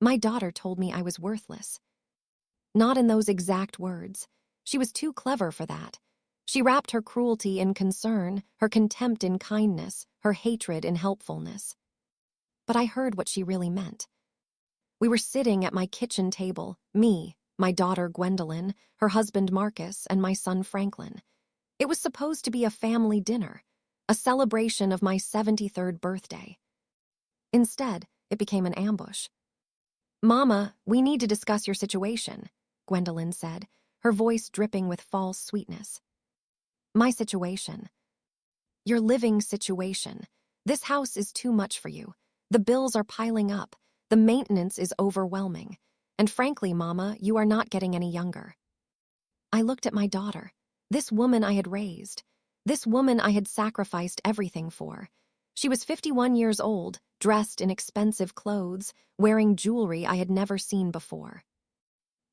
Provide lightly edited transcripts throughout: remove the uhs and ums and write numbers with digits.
My daughter told me I was worthless. Not in those exact words. She was too clever for that. She wrapped her cruelty in concern, her contempt in kindness, her hatred in helpfulness. But I heard what she really meant. We were sitting at my kitchen table, me, my daughter Gwendolyn, her husband Marcus, and my son Franklin. It was supposed to be a family dinner, a celebration of my 73rd birthday. Instead, it became an ambush. "Mama, we need to discuss your situation," Gwendolyn said, her voice dripping with false sweetness. "My situation. Your living situation. This house is too much for you. The bills are piling up. The maintenance is overwhelming. And frankly, Mama, you are not getting any younger." I looked at my daughter, this woman I had raised, this woman I had sacrificed everything for. She was 51 years old, dressed in expensive clothes, wearing jewelry I had never seen before.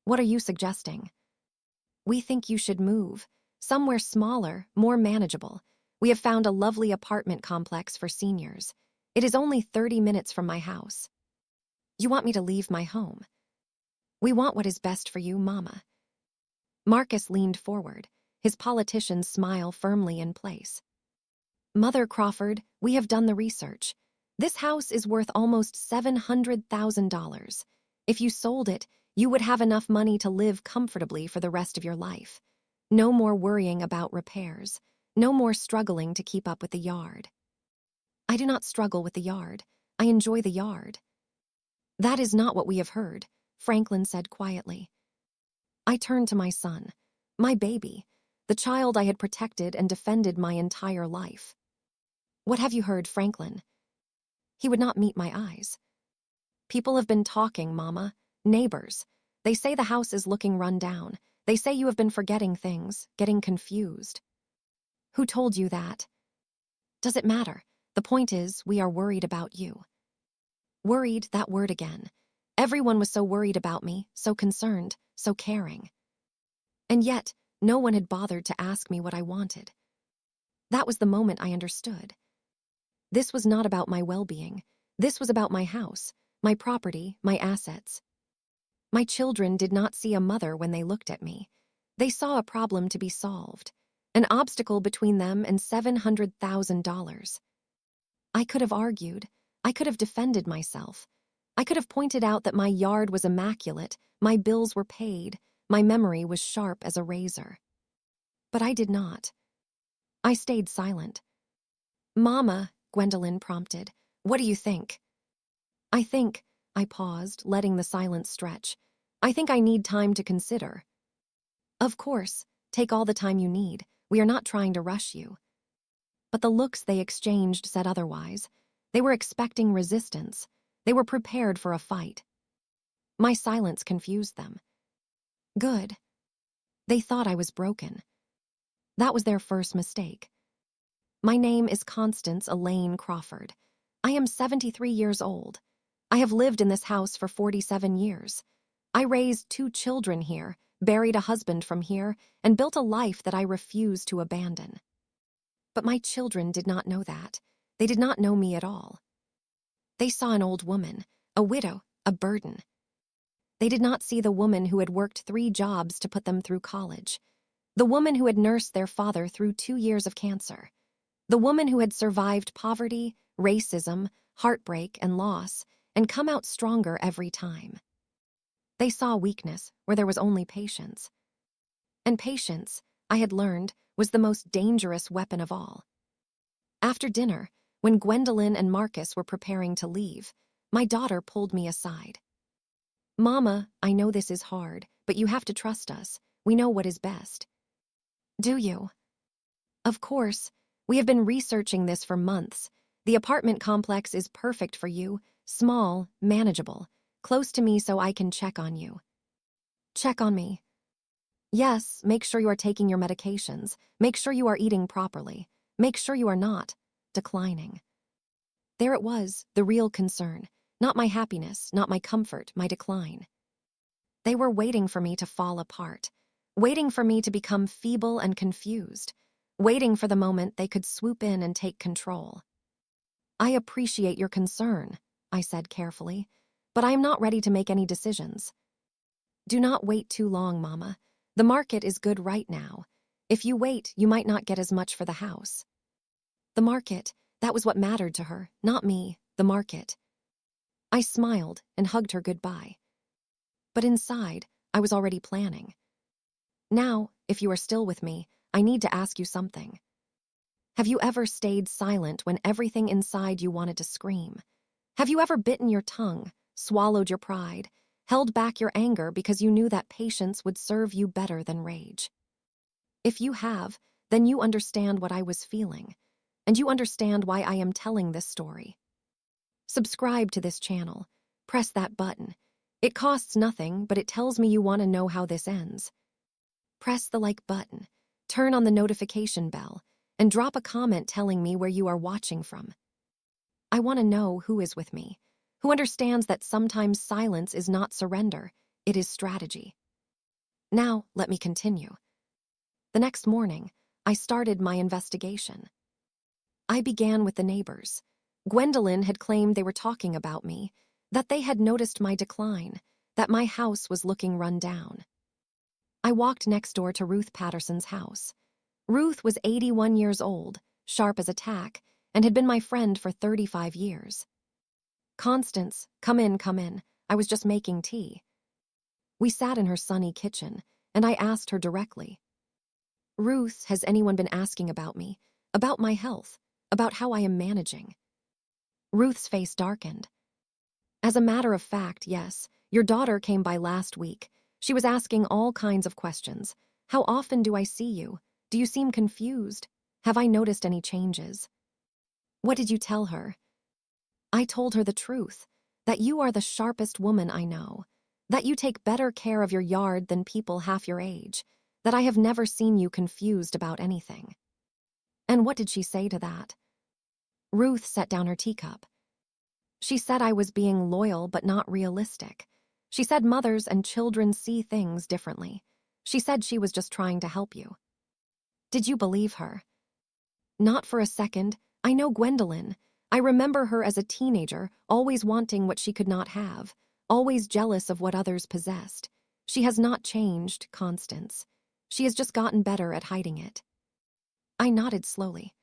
"What are you suggesting?" "We think you should move. Somewhere smaller, more manageable. We have found a lovely apartment complex for seniors. It is only 30 minutes from my house." "You want me to leave my home?" "We want what is best for you, Mama." Marcus leaned forward, his politician smile firmly in place. "Mother Crawford, we have done the research. This house is worth almost $700,000. If you sold it, you would have enough money to live comfortably for the rest of your life. No more worrying about repairs. No more struggling to keep up with the yard." "I do not struggle with the yard. I enjoy the yard." "That is not what we have heard," Franklin said quietly. I turned to my son, my baby, the child I had protected and defended my entire life. "What have you heard, Franklin?" He would not meet my eyes. "People have been talking, Mama. Neighbors. They say the house is looking run down. They say you have been forgetting things, getting confused." "Who told you that?" "Does it matter? The point is, we are worried about you." Worried, that word again. Everyone was so worried about me, so concerned, so caring. And yet, no one had bothered to ask me what I wanted. That was the moment I understood. This was not about my well-being. This was about my house, my property, my assets. My children did not see a mother when they looked at me. They saw a problem to be solved, an obstacle between them and $700,000. I could have argued. I could have defended myself. I could have pointed out that my yard was immaculate, my bills were paid, my memory was sharp as a razor. But I did not. I stayed silent. "Mama," Gwendolyn prompted, "what do you think?" I think," I paused, letting the silence stretch. "I think I need time to consider." "Of course, take all the time you need. We are not trying to rush you." But the looks they exchanged said otherwise. They were expecting resistance. They were prepared for a fight. My silence confused them. Good. They thought I was broken. That was their first mistake. My name is Constance Elaine Crawford. I am 73 years old. I have lived in this house for 47 years. I raised 2 children here, buried a husband from here, and built a life that I refuse to abandon. But my children did not know that. They did not know me at all. They saw an old woman, a widow, a burden. They did not see the woman who had worked 3 jobs to put them through college, the woman who had nursed their father through 2 years of cancer, the woman who had survived poverty, racism, heartbreak, and loss, and come out stronger every time. They saw weakness where there was only patience. And patience, I had learned, was the most dangerous weapon of all. After dinner, when Gwendolyn and Marcus were preparing to leave, my daughter pulled me aside. "Mama, I know this is hard, but you have to trust us. We know what is best." "Do you?" "Of course. We have been researching this for months. The apartment complex is perfect for you, small, manageable, close to me so I can check on you." "Check on me?" "Yes, make sure you are taking your medications. Make sure you are eating properly. Make sure you are not declining." There it was, the real concern. Not my happiness, not my comfort, my decline. They were waiting for me to fall apart, waiting for me to become feeble and confused, waiting for the moment they could swoop in and take control. "I appreciate your concern," I said carefully, but I am not ready to make any decisions. Do not wait too long, Mama. The market is good right now. If you wait, you might not get as much for the house. The market, that was what mattered to her, not me, the market. I smiled and hugged her goodbye. But inside, I was already planning. Now, if you are still with me, I need to ask you something. Have you ever stayed silent when everything inside you wanted to scream? Have you ever bitten your tongue, swallowed your pride, held back your anger because you knew that patience would serve you better than rage? If you have, then you understand what I was feeling, and you understand why I am telling this story. Subscribe to this channel. Press that button. It costs nothing, but it tells me you want to know how this ends. Press the like button, turn on the notification bell, and drop a comment telling me where you are watching from. I want to know who is with me, who understands that sometimes silence is not surrender, it is strategy. Now, let me continue. The next morning, I started my investigation. I began with the neighbors. Gwendolyn had claimed they were talking about me, that they had noticed my decline, that my house was looking run down. I walked next door to Ruth Patterson's house. Ruth was 81 years old, sharp as a tack, and had been my friend for 35 years. Constance, come in, come in. I was just making tea. We sat in her sunny kitchen, and I asked her directly. Ruth, has anyone been asking about me, about my health, about how I am managing? Ruth's face darkened. As a matter of fact, yes, your daughter came by last week. She was asking all kinds of questions. How often do I see you? Do you seem confused? Have I noticed any changes? What did you tell her? I told her the truth, that you are the sharpest woman I know, that you take better care of your yard than people half your age, that I have never seen you confused about anything. And what did she say to that? Ruth set down her teacup. She said I was being loyal but not realistic. She said mothers and children see things differently. She said she was just trying to help you. Did you believe her? Not for a second. I know Gwendolyn. I remember her as a teenager, always wanting what she could not have, always jealous of what others possessed. She has not changed, Constance. She has just gotten better at hiding it. I nodded slowly.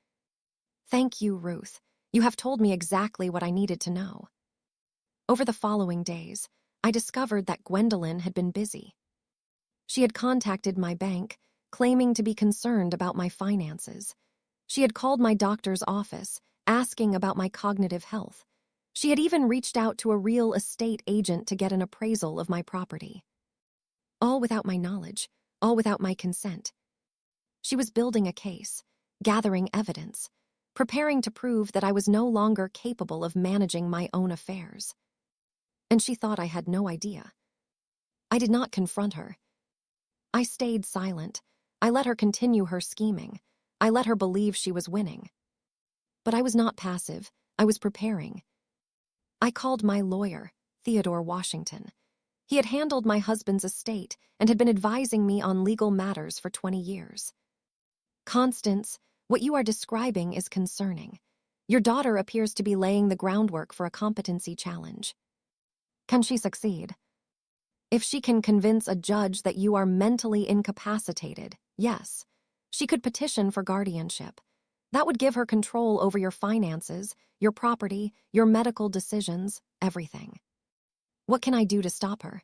Thank you, Ruth. You have told me exactly what I needed to know. Over the following days, I discovered that Gwendolyn had been busy. She had contacted my bank, claiming to be concerned about my finances. She had called my doctor's office, asking about my cognitive health. She had even reached out to a real estate agent to get an appraisal of my property. All without my knowledge, all without my consent. She was building a case, gathering evidence, preparing to prove that I was no longer capable of managing my own affairs. And she thought I had no idea. I did not confront her. I stayed silent. I let her continue her scheming. I let her believe she was winning. But I was not passive. I was preparing. I called my lawyer, Theodore Washington. He had handled my husband's estate and had been advising me on legal matters for 20 years. Constance, what you are describing is concerning. Your daughter appears to be laying the groundwork for a competency challenge. Can she succeed? If she can convince a judge that you are mentally incapacitated, yes, she could petition for guardianship. That would give her control over your finances, your property, your medical decisions, everything. What can I do to stop her?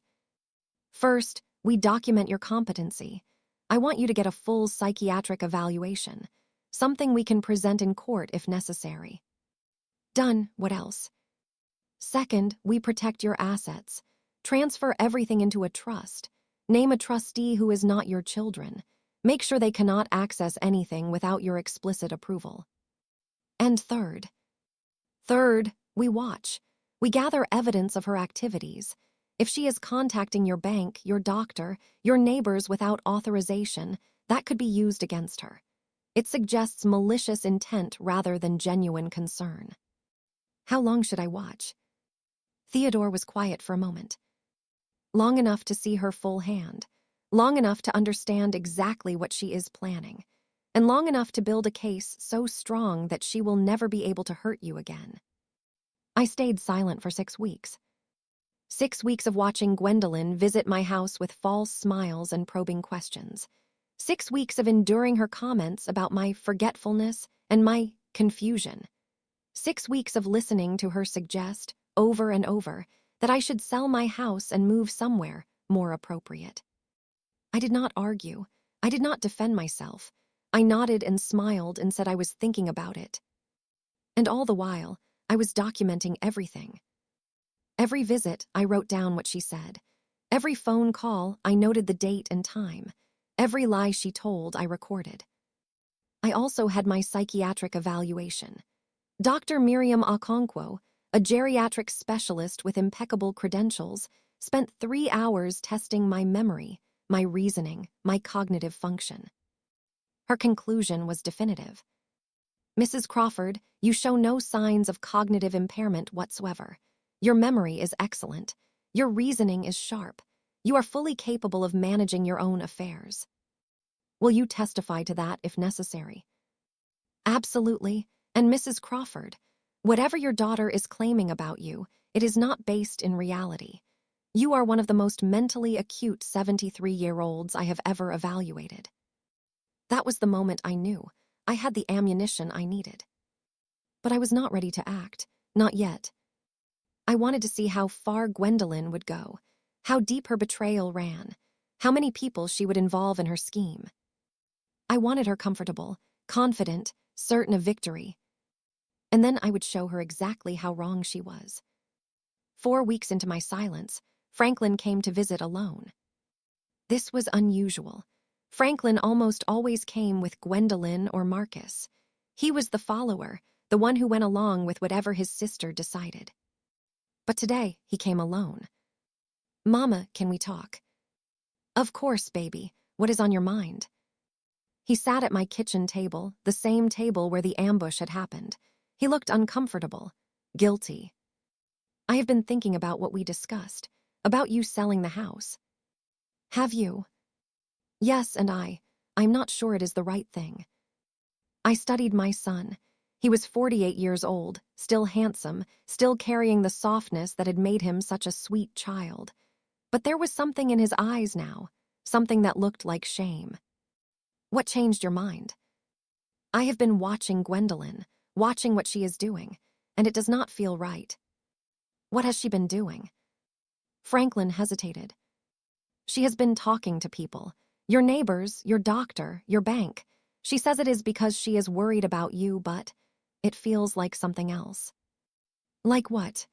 First, we document your competency. I want you to get a full psychiatric evaluation, something we can present in court if necessary. Done. What else? Second, we protect your assets. Transfer everything into a trust. Name a trustee who is not your children. Make sure they cannot access anything without your explicit approval. And third, we watch. We gather evidence of her activities. If she is contacting your bank, your doctor, your neighbors without authorization, that could be used against her. It suggests malicious intent rather than genuine concern. How long should I watch? Theodore was quiet for a moment. Long enough to see her full hand, long enough to understand exactly what she is planning, and long enough to build a case so strong that she will never be able to hurt you again. I stayed silent for 6 weeks. 6 weeks of watching Gwendolyn visit my house with false smiles and probing questions. 6 weeks of enduring her comments about my forgetfulness and my confusion. 6 weeks of listening to her suggest, over and over, that I should sell my house and move somewhere more appropriate. I did not argue. I did not defend myself. I nodded and smiled and said I was thinking about it. And all the while, I was documenting everything. Every visit, I wrote down what she said. Every phone call, I noted the date and time. Every lie she told, I recorded. I also had my psychiatric evaluation. Dr. Miriam Okonkwo, a geriatric specialist with impeccable credentials, spent 3 hours testing my memory, my reasoning, my cognitive function. Her conclusion was definitive. Mrs. Crawford, you show no signs of cognitive impairment whatsoever. Your memory is excellent. Your reasoning is sharp. You are fully capable of managing your own affairs. Will you testify to that if necessary? Absolutely. And Mrs. Crawford, whatever your daughter is claiming about you, it is not based in reality. You are one of the most mentally acute 73-year-olds I have ever evaluated. That was the moment I knew. I had the ammunition I needed. But I was not ready to act, not yet. I wanted to see how far Gwendolyn would go, how deep her betrayal ran, how many people she would involve in her scheme. I wanted her comfortable, confident, certain of victory. And then I would show her exactly how wrong she was. 4 weeks into my silence, Franklin came to visit alone. This was unusual. Franklin almost always came with Gwendolyn or Marcus. He was the follower, the one who went along with whatever his sister decided. But today, he came alone. Mama, can we talk? Of course, baby. What is on your mind? He sat at my kitchen table, the same table where the ambush had happened. He looked uncomfortable, guilty. I have been thinking about what we discussed, about you selling the house. Have you? Yes, and I'm not sure it is the right thing. I studied my son. He was 48 years old, still handsome, still carrying the softness that had made him such a sweet child. But there was something in his eyes now, something that looked like shame. What changed your mind? I have been watching Gwendolyn, watching what she is doing, and it does not feel right. What has she been doing? Franklin hesitated. She has been talking to people. Your neighbors, your doctor, your bank. She says it is because she is worried about you, but it feels like something else. Like what?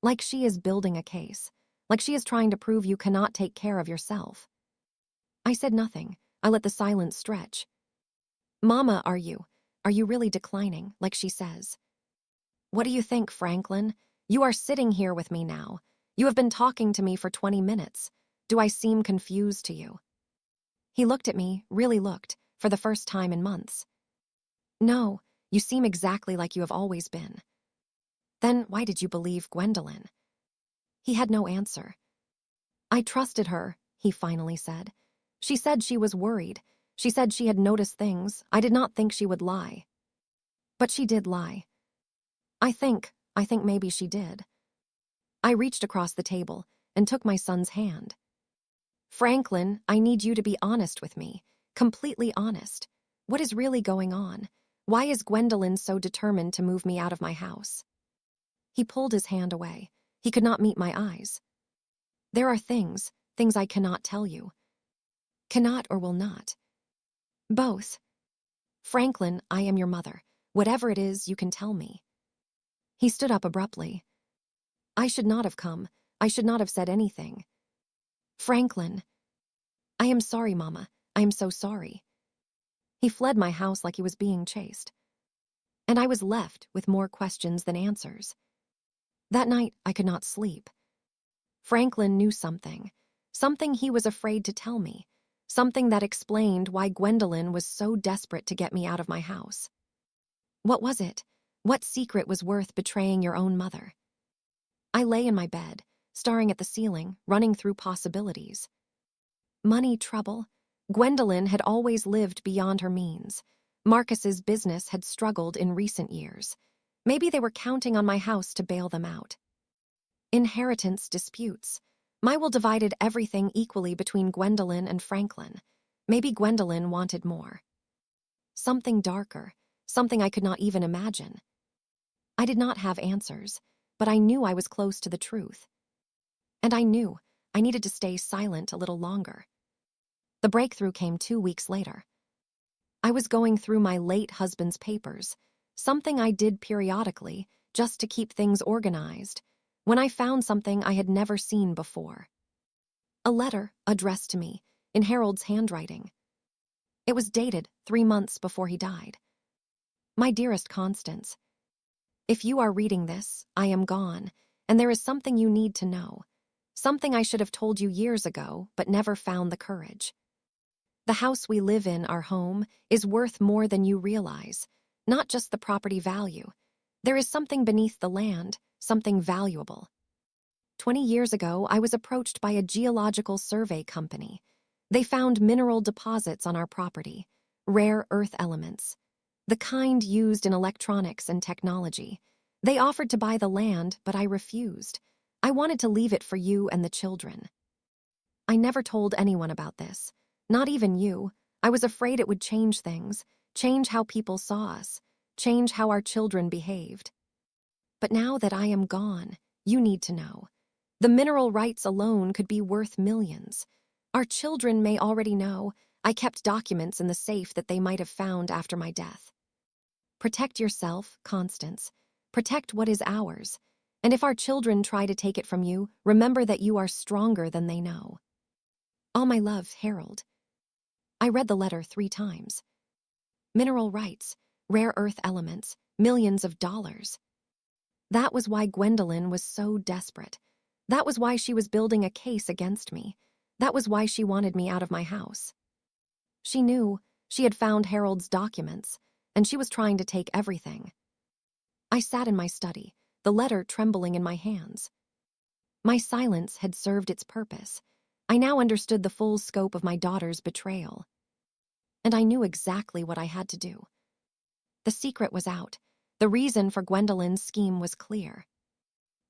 Like she is building a case. Like she is trying to prove you cannot take care of yourself. I said nothing. I let the silence stretch. Mama, are you really declining, like she says? What do you think, Franklin? You are sitting here with me now. You have been talking to me for 20 minutes. Do I seem confused to you? He looked at me, really looked, for the first time in months. No, you seem exactly like you have always been. Then why did you believe Gwendolyn? He had no answer. I trusted her, he finally said. She said she was worried. She said she had noticed things. I did not think she would lie. But she did lie. I think maybe she did. I reached across the table and took my son's hand. Franklin, I need you to be honest with me, completely honest. What is really going on? Why is Gwendolyn so determined to move me out of my house? He pulled his hand away. He could not meet my eyes. There are things I cannot tell you. Cannot or will not. Both. Franklin, I am your mother. Whatever it is, you can tell me. He stood up abruptly. I should not have come. I should not have said anything. Franklin. I am sorry, Mama. I am so sorry. He fled my house like he was being chased. And I was left with more questions than answers. That night, I could not sleep. Franklin knew something he was afraid to tell me, something that explained why Gwendolyn was so desperate to get me out of my house. What was it? What secret was worth betraying your own mother? I lay in my bed, staring at the ceiling, running through possibilities. Money trouble? Gwendolyn had always lived beyond her means. Marcus's business had struggled in recent years. Maybe they were counting on my house to bail them out. Inheritance disputes. My will divided everything equally between Gwendolyn and Franklin. Maybe Gwendolyn wanted more. Something darker, something I could not even imagine. I did not have answers, but I knew I was close to the truth. And I knew I needed to stay silent a little longer. The breakthrough came 2 weeks later. I was going through my late husband's papers, something I did periodically just to keep things organized, when I found something I had never seen before. A letter addressed to me in Harold's handwriting. It was dated 3 months before he died. My dearest Constance, if you are reading this, I am gone, and there is something you need to know. Something I should have told you years ago, but never found the courage. The house we live in, our home, is worth more than you realize, not just the property value. There is something beneath the land, something valuable. 20 years ago, I was approached by a geological survey company. They found mineral deposits on our property, rare earth elements, the kind used in electronics and technology. They offered to buy the land, but I refused. I wanted to leave it for you and the children. I never told anyone about this, not even you. I was afraid it would change things, change how people saw us, change how our children behaved. But now that I am gone, you need to know. The mineral rights alone could be worth millions. Our children may already know I kept documents in the safe that they might have found after my death. Protect yourself, Constance. Protect what is ours. And if our children try to take it from you, remember that you are stronger than they know. All my love, Harold. I read the letter 3 times. Mineral rights, rare earth elements, millions of dollars. That was why Gwendolyn was so desperate. That was why she was building a case against me. That was why she wanted me out of my house. She knew she had found Harold's documents, and she was trying to take everything. I sat in my study, the letter trembling in my hands. My silence had served its purpose. I now understood the full scope of my daughter's betrayal. And I knew exactly what I had to do. The secret was out. The reason for Gwendolyn's scheme was clear.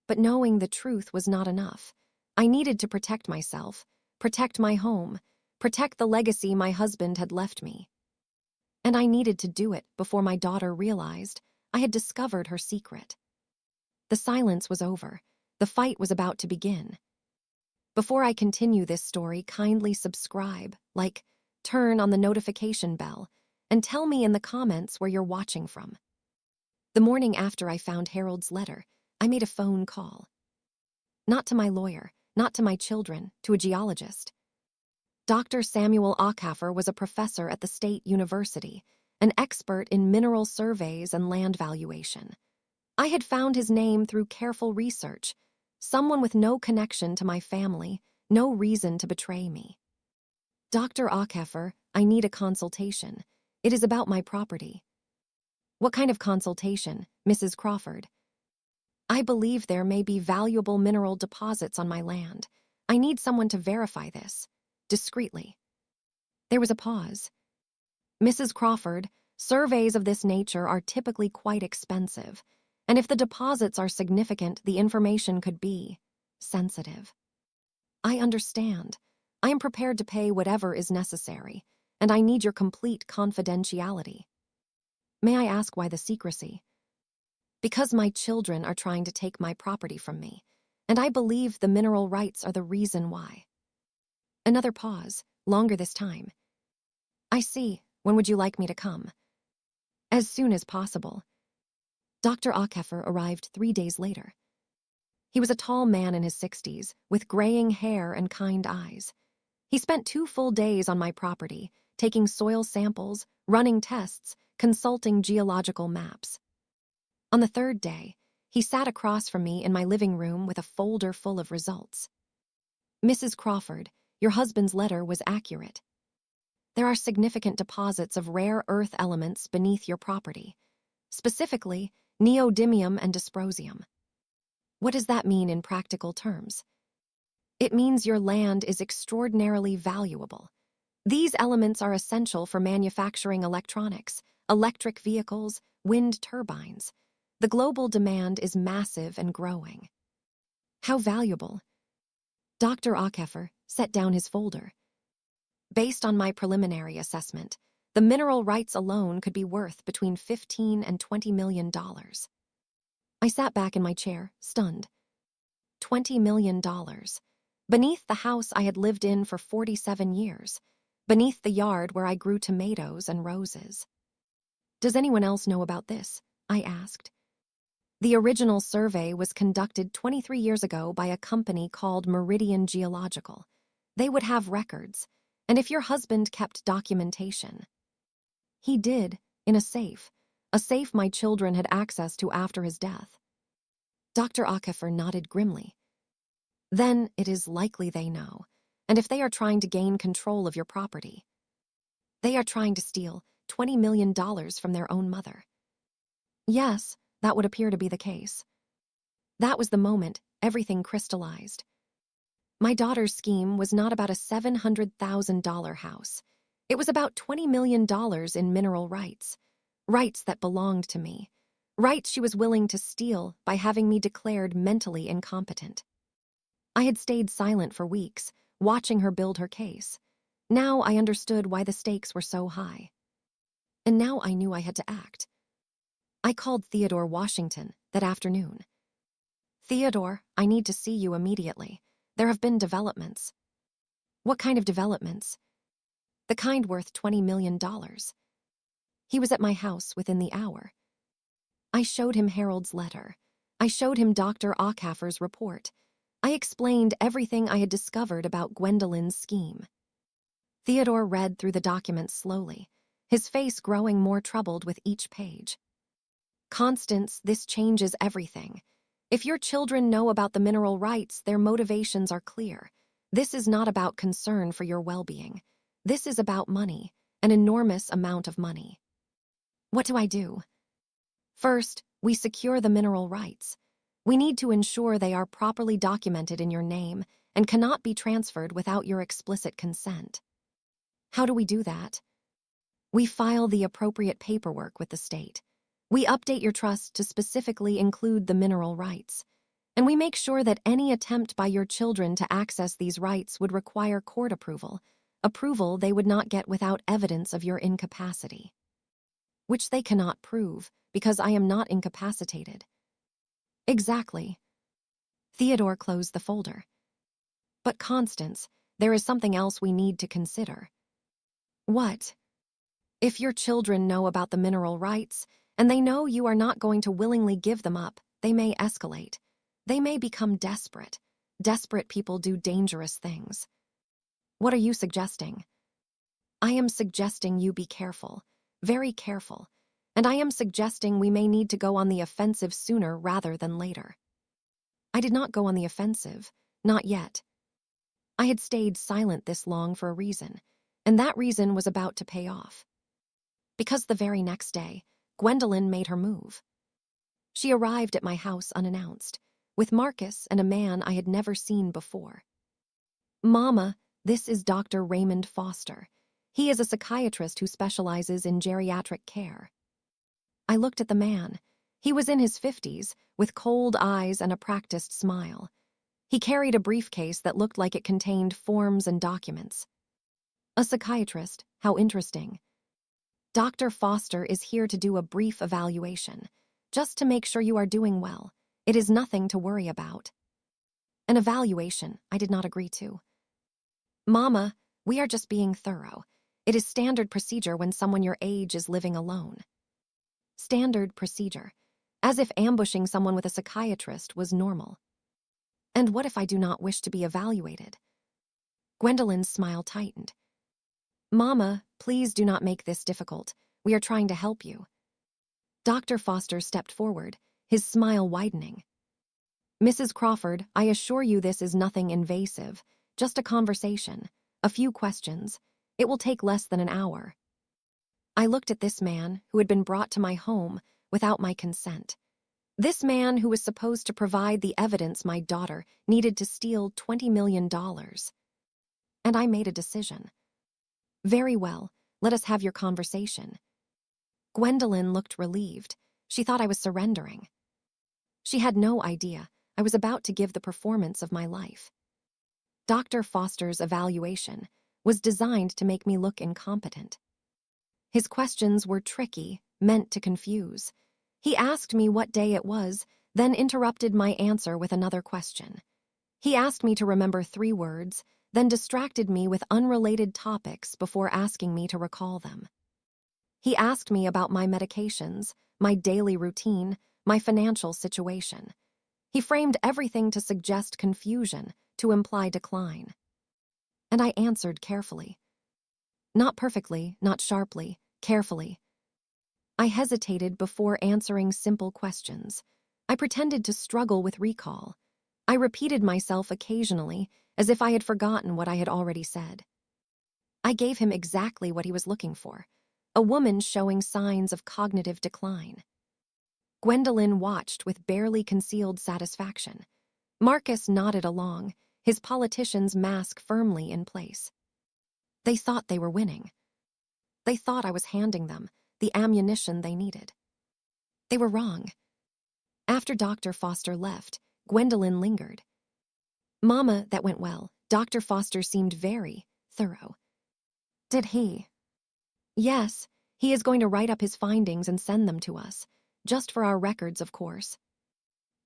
But knowing the truth was not enough. I needed to protect myself, protect my home, protect the legacy my husband had left me. And I needed to do it before my daughter realized I had discovered her secret. The silence was over. The fight was about to begin. Before I continue this story, kindly subscribe, like, turn on the notification bell, and tell me in the comments where you're watching from. The morning after I found Harold's letter, I made a phone call. Not to my lawyer, not to my children, to a geologist. Dr. Samuel Aucaffer was a professor at the State University, an expert in mineral surveys and land valuation. I had found his name through careful research, someone with no connection to my family, no reason to betray me. Dr. Aucaffer, I need a consultation. It is about my property. What kind of consultation, Mrs. Crawford? I believe there may be valuable mineral deposits on my land. I need someone to verify this, discreetly. There was a pause. Mrs. Crawford, surveys of this nature are typically quite expensive, and if the deposits are significant, the information could be sensitive. I understand. I am prepared to pay whatever is necessary, and I need your complete confidentiality. May I ask why the secrecy? Because my children are trying to take my property from me, and I believe the mineral rights are the reason why. Another pause, longer this time. I see. When would you like me to come? As soon as possible. Dr. Aucaffer arrived 3 days later. He was a tall man in his 60s, with graying hair and kind eyes. He spent 2 full days on my property, taking soil samples, running tests, consulting geological maps. On the 3rd day, he sat across from me in my living room with a folder full of results. Mrs. Crawford, your husband's letter was accurate. There are significant deposits of rare earth elements beneath your property, specifically neodymium and dysprosium. What does that mean in practical terms? It means your land is extraordinarily valuable. These elements are essential for manufacturing electronics, electric vehicles, wind turbines. The global demand is massive and growing. How valuable? Dr. Aakeffer set down his folder. Based on my preliminary assessment, the mineral rights alone could be worth between $15 and $20 million. I sat back in my chair, stunned. $20 million. Beneath the house I had lived in for 47 years. Beneath the yard where I grew tomatoes and roses. Does anyone else know about this? I asked. The original survey was conducted 23 years ago by a company called Meridian Geological. They would have records, and if your husband kept documentation. He did, in a safe my children had access to after his death. Dr. Aakeffer nodded grimly. Then it is likely they know, and if they are trying to gain control of your property, they are trying to steal $20 million from their own mother. Yes, that would appear to be the case. That was the moment everything crystallized. My daughter's scheme was not about a $700,000 house. It was about $20 million in mineral rights. Rights that belonged to me. Rights she was willing to steal by having me declared mentally incompetent. I had stayed silent for weeks, watching her build her case. Now I understood why the stakes were so high. And now I knew I had to act. I called Theodore Washington that afternoon. Theodore, I need to see you immediately. There have been developments. What kind of developments? The kind worth $20 million. He was at my house within the hour. I showed him Harold's letter. I showed him Dr. Aakeffer's report. I explained everything I had discovered about Gwendolyn's scheme. Theodore read through the documents slowly, his face growing more troubled with each page. Constance, this changes everything. If your children know about the mineral rights, their motivations are clear. This is not about concern for your well-being. This is about money, an enormous amount of money. What do I do? First, we secure the mineral rights. We need to ensure they are properly documented in your name and cannot be transferred without your explicit consent. How do we do that? We file the appropriate paperwork with the state. We update your trust to specifically include the mineral rights. And we make sure that any attempt by your children to access these rights would require court approval they would not get without evidence of your incapacity. Which they cannot prove, because I am not incapacitated. Exactly. Theodore closed the folder. But Constance, there is something else we need to consider. What? If your children know about the mineral rights, and they know you are not going to willingly give them up, they may escalate. They may become desperate. Desperate people do dangerous things. What are you suggesting? I am suggesting you be careful, very careful, and I am suggesting we may need to go on the offensive sooner rather than later. I did not go on the offensive, not yet. I had stayed silent this long for a reason, and that reason was about to pay off. Because the very next day, Gwendolyn made her move. She arrived at my house unannounced, with Marcus and a man I had never seen before. Mama, this is Dr. Raymond Foster. He is a psychiatrist who specializes in geriatric care. I looked at the man. He was in his 50s, with cold eyes and a practiced smile. He carried a briefcase that looked like it contained forms and documents. A psychiatrist, how interesting. Dr. Foster is here to do a brief evaluation, just to make sure you are doing well. It is nothing to worry about. An evaluation I did not agree to. Mama, we are just being thorough. It is standard procedure when someone your age is living alone. Standard procedure, as if ambushing someone with a psychiatrist was normal. And what if I do not wish to be evaluated? Gwendolyn's smile tightened. Mama, please do not make this difficult. We are trying to help you. Dr. Foster stepped forward, his smile widening. Mrs. Crawford, I assure you this is nothing invasive, just a conversation, a few questions. It will take less than an hour. I looked at this man who had been brought to my home without my consent. This man who was supposed to provide the evidence my daughter needed to steal $20 million. And I made a decision. Very well, let us have your conversation. Gwendolyn looked relieved. She thought I was surrendering. She had no idea I was about to give the performance of my life. Dr. Foster's evaluation was designed to make me look incompetent. His questions were tricky, meant to confuse. He asked me what day it was, then interrupted my answer with another question. He asked me to remember 3 words, then distracted me with unrelated topics before asking me to recall them. He asked me about my medications, my daily routine, my financial situation. He framed everything to suggest confusion, to imply decline. And I answered carefully. Not perfectly, not sharply, carefully. I hesitated before answering simple questions. I pretended to struggle with recall. I repeated myself occasionally, as if I had forgotten what I had already said. I gave him exactly what he was looking for, a woman showing signs of cognitive decline. Gwendolyn watched with barely concealed satisfaction. Marcus nodded along, his politician's mask firmly in place. They thought they were winning. They thought I was handing them the ammunition they needed. They were wrong. After Dr. Foster left, Gwendolyn lingered. Mama, that went well. Dr. Foster seemed very thorough. Did he? Yes, he is going to write up his findings and send them to us. Just for our records, of course.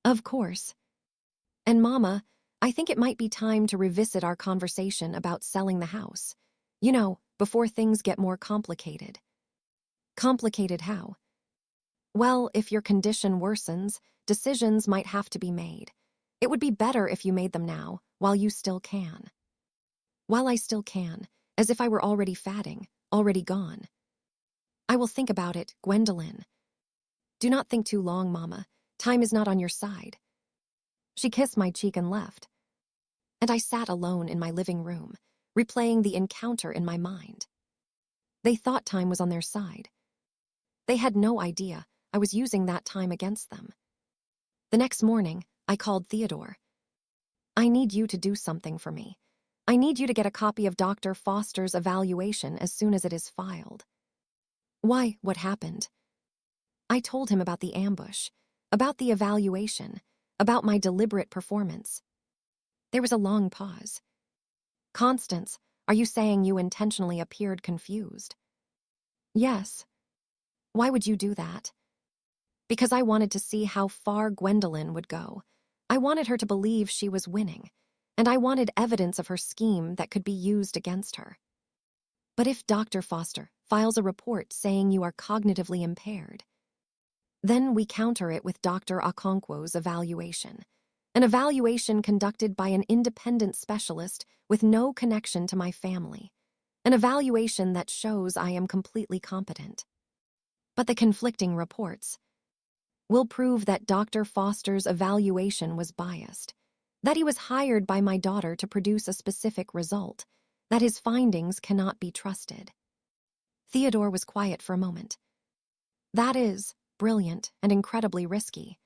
Of course. And Mama, I think it might be time to revisit our conversation about selling the house. You know, before things get more complicated. Complicated how? Well, if your condition worsens, decisions might have to be made. It would be better if you made them now, while you still can. While I still can, as if I were already fatting, already gone. I will think about it, Gwendolyn. Do not think too long, Mama. Time is not on your side. She kissed my cheek and left. And I sat alone in my living room, replaying the encounter in my mind. They thought time was on their side. They had no idea I was using that time against them. The next morning, I called Theodore. I need you to do something for me. I need you to get a copy of Dr. Foster's evaluation as soon as it is filed. Why, what happened? I told him about the ambush, about the evaluation, about my deliberate performance. There was a long pause. Constance, are you saying you intentionally appeared confused? Yes. Why would you do that? Because I wanted to see how far Gwendolyn would go. I wanted her to believe she was winning, and I wanted evidence of her scheme that could be used against her. But if Dr. Foster files a report saying you are cognitively impaired, then we counter it with Dr. Okonkwo's evaluation, an evaluation conducted by an independent specialist with no connection to my family, an evaluation that shows I am completely competent. But the conflicting reports will prove that Dr. Foster's evaluation was biased, that he was hired by my daughter to produce a specific result, that his findings cannot be trusted. Theodore was quiet for a moment. That is brilliant and incredibly risky.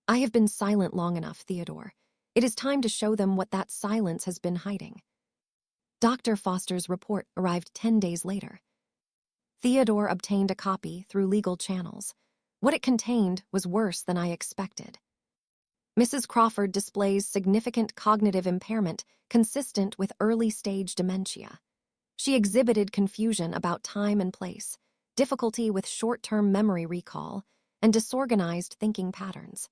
I have been silent long enough, Theodore. It is time to show them what that silence has been hiding. Dr. Foster's report arrived 10 days later. Theodore obtained a copy through legal channels. What it contained was worse than I expected. Mrs. Crawford displays significant cognitive impairment consistent with early-stage dementia. She exhibited confusion about time and place, difficulty with short-term memory recall, and disorganized thinking patterns.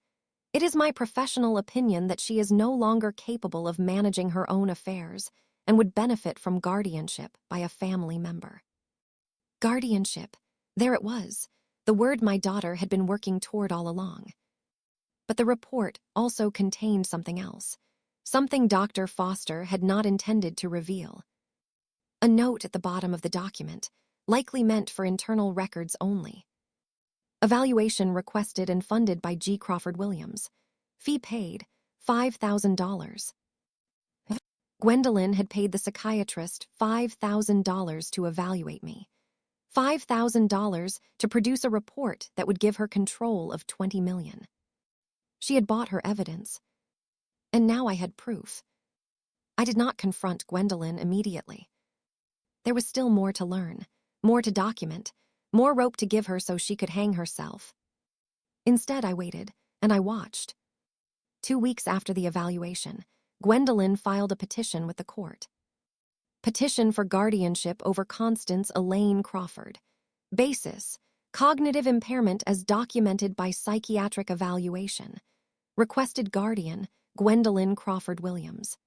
It is my professional opinion that she is no longer capable of managing her own affairs and would benefit from guardianship by a family member. Guardianship. There it was, the word my daughter had been working toward all along. But the report also contained something else, something Dr. Foster had not intended to reveal. A note at the bottom of the document, likely meant for internal records only. Evaluation requested and funded by G. Crawford Williams. Fee paid, $5,000. Gwendolyn had paid the psychiatrist $5,000 to evaluate me. $5,000 to produce a report that would give her control of $20 million. She had bought her evidence. And now I had proof. I did not confront Gwendolyn immediately. There was still more to learn, more to document, more rope to give her so she could hang herself. Instead, I waited, and I watched. 2 weeks after the evaluation, Gwendolyn filed a petition with the court. Petition for guardianship over Constance Elaine Crawford. Basis: cognitive impairment as documented by psychiatric evaluation. Requested guardian: Gwendolyn Crawford Williams.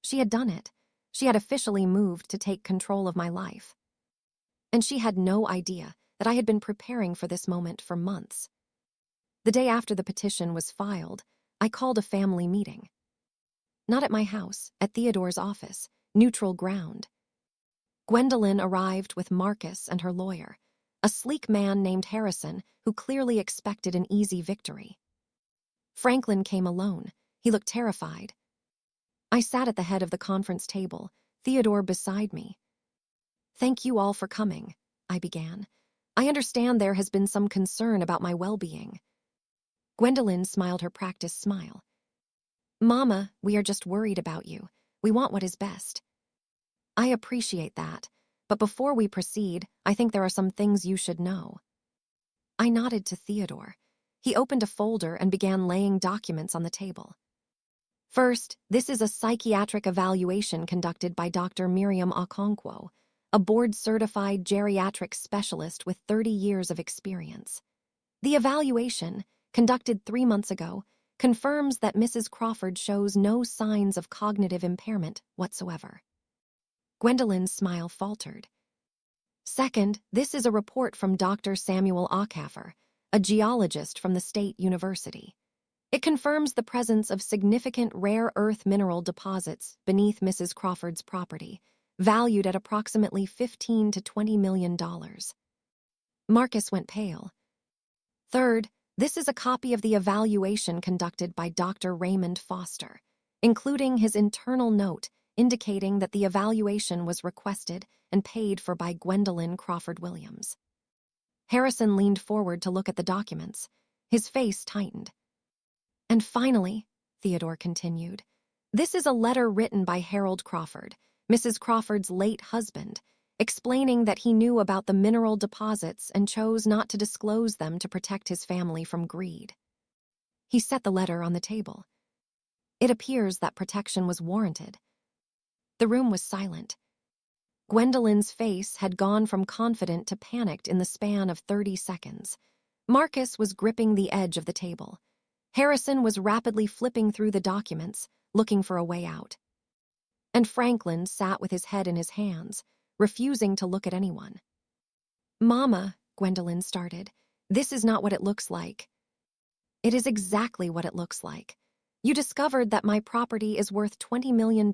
She had done it. She had officially moved to take control of my life. And she had no idea that I had been preparing for this moment for months. The day after the petition was filed, I called a family meeting. Not at my house, at Theodore's office, neutral ground. Gwendolyn arrived with Marcus and her lawyer, a sleek man named Harrison who clearly expected an easy victory. Franklin came alone. He looked terrified. I sat at the head of the conference table, Theodore beside me. "Thank you all for coming," I began. "I understand there has been some concern about my well-being." Gwendolyn smiled her practiced smile. "Mama, we are just worried about you. We want what is best." "I appreciate that, but before we proceed, I think there are some things you should know." I nodded to Theodore. He opened a folder and began laying documents on the table. "First, this is a psychiatric evaluation conducted by Dr. Miriam Okonkwo, a board-certified geriatric specialist with 30 years of experience. The evaluation, conducted 3 months ago, confirms that Mrs. Crawford shows no signs of cognitive impairment whatsoever." Gwendolyn's smile faltered. "Second, this is a report from Dr. Samuel Ockhafer, a geologist from the State University. It confirms the presence of significant rare earth mineral deposits beneath Mrs. Crawford's property, valued at approximately $15 to $20 million. Marcus went pale. "Third, this is a copy of the evaluation conducted by Dr. Raymond Foster, including his internal note indicating that the evaluation was requested and paid for by Gwendolyn Crawford Williams." Harrison leaned forward to look at the documents. His face tightened. "And finally," Theodore continued, "this is a letter written by Harold Crawford, Mrs. Crawford's late husband, explaining that he knew about the mineral deposits and chose not to disclose them to protect his family from greed." He set the letter on the table. "It appears that protection was warranted." The room was silent. Gwendolyn's face had gone from confident to panicked in the span of 30 seconds. Marcus was gripping the edge of the table. Harrison was rapidly flipping through the documents, looking for a way out. And Franklin sat with his head in his hands, refusing to look at anyone. "Mama," Gwendolyn started, "this is not what it looks like." "It is exactly what it looks like. You discovered that my property is worth $20 million.